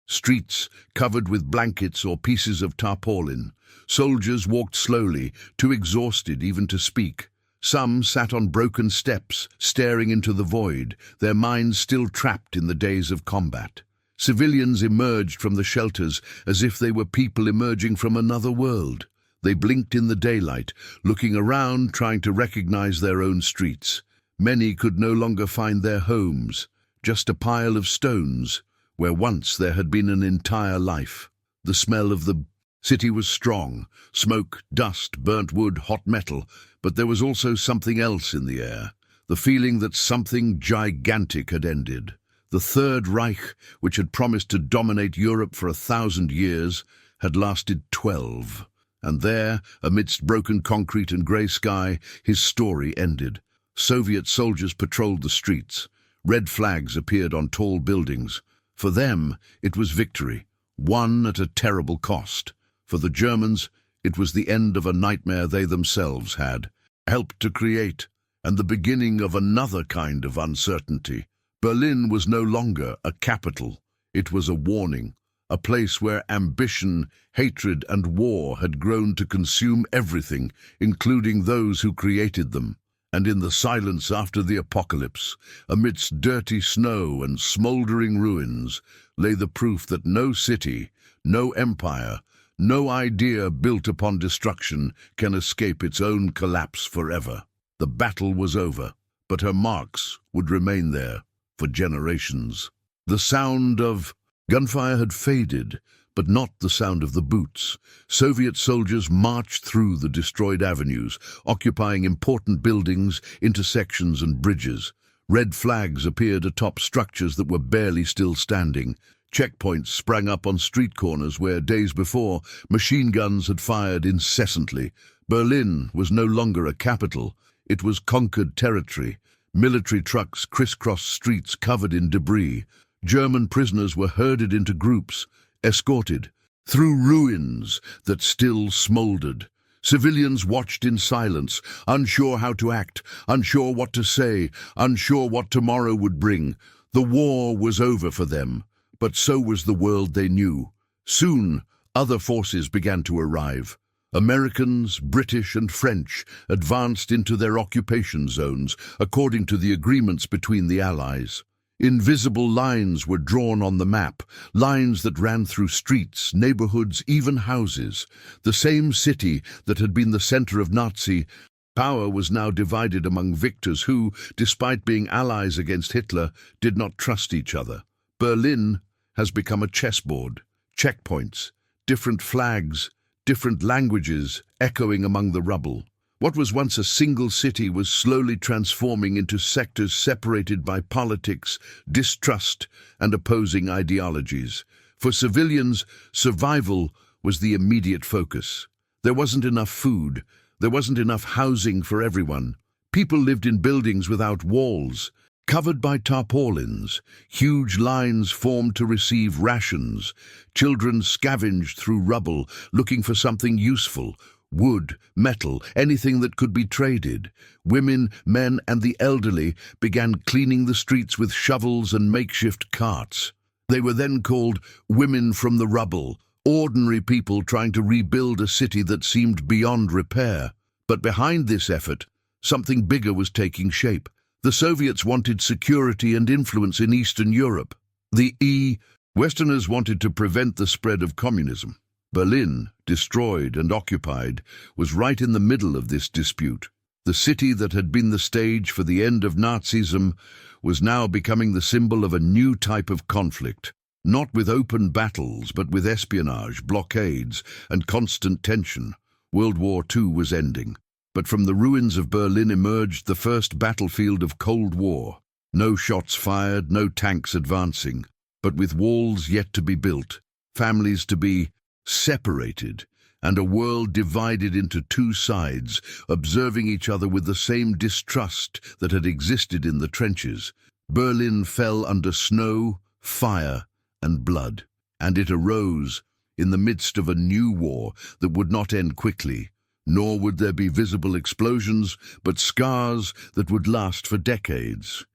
streets, covered with blankets or pieces of tarpaulin. Soldiers walked slowly, too exhausted even to speak. Some sat on broken steps, staring into the void, their minds still trapped in the days of combat. Civilians emerged from the shelters as if they were people emerging from another world. They blinked in the daylight, looking around, trying to recognize their own streets. Many could no longer find their homes, just a pile of stones, where once there had been an entire life. The smell of the city was strong, smoke, dust, burnt wood, hot metal, but there was also something else in the air, the feeling that something gigantic had ended. The Third Reich, which had promised to dominate Europe for 1,000 years, had lasted 12. And there, amidst broken concrete and grey sky, his story ended. Soviet soldiers patrolled the streets. Red flags appeared on tall buildings. For them, it was victory, won at a terrible cost. For the Germans, it was the end of a nightmare they themselves had helped to create, and the beginning of another kind of uncertainty. Berlin was no longer a capital. It was a warning, a place where ambition, hatred, and war had grown to consume everything, including those who created them. And in the silence after the apocalypse, amidst dirty snow and smouldering ruins, lay the proof that no city, no empire, no idea built upon destruction can escape its own collapse forever. The battle was over, but her marks would remain there for generations. The sound of gunfire had faded, but not the sound of the boots. Soviet soldiers marched through the destroyed avenues, occupying important buildings, intersections, and bridges. Red flags appeared atop structures that were barely still standing. Checkpoints sprang up on street corners where, days before, machine guns had fired incessantly. Berlin was no longer a capital. It was conquered territory. Military trucks crisscrossed streets covered in debris. German prisoners were herded into groups, escorted through ruins that still smoldered. Civilians watched in silence, unsure how to act, unsure what to say, unsure what tomorrow would bring. The war was over for them, but so was the world they knew. Soon, other forces began to arrive. Americans, British, and French advanced into their occupation zones according to the agreements between the Allies. Invisible lines were drawn on the map, lines that ran through streets, neighborhoods, even houses. The same city that had been the center of Nazi power was now divided among victors who, despite being allies against Hitler, did not trust each other. Berlin has become a chessboard. Checkpoints, different flags, different languages echoing among the rubble. What was once a single city was slowly transforming into sectors separated by politics, distrust, and opposing ideologies. For civilians, survival was the immediate focus. There wasn't enough food. There wasn't enough housing for everyone. People lived in buildings without walls, Covered by tarpaulins, huge lines formed to receive rations. Children scavenged through rubble, looking for something useful. Wood, metal, anything that could be traded. Women, men, and the elderly began cleaning the streets with shovels and makeshift carts. They were then called women from the rubble, ordinary people trying to rebuild a city that seemed beyond repair. But behind this effort, something bigger was taking shape. The Soviets wanted security and influence in Eastern Europe. Westerners wanted to prevent the spread of communism. Berlin, destroyed and occupied, was right in the middle of this dispute. The city that had been the stage for the end of Nazism was now becoming the symbol of a new type of conflict, not with open battles, but with espionage, blockades, and constant tension. World War II was ending. But from the ruins of Berlin emerged the first battlefield of Cold War. No shots fired, no tanks advancing, but with walls yet to be built, families to be separated, and a world divided into two sides, observing each other with the same distrust that had existed in the trenches. Berlin fell under snow, fire, and blood, and it arose in the midst of a new war that would not end quickly. Nor would there be visible explosions, but scars that would last for decades.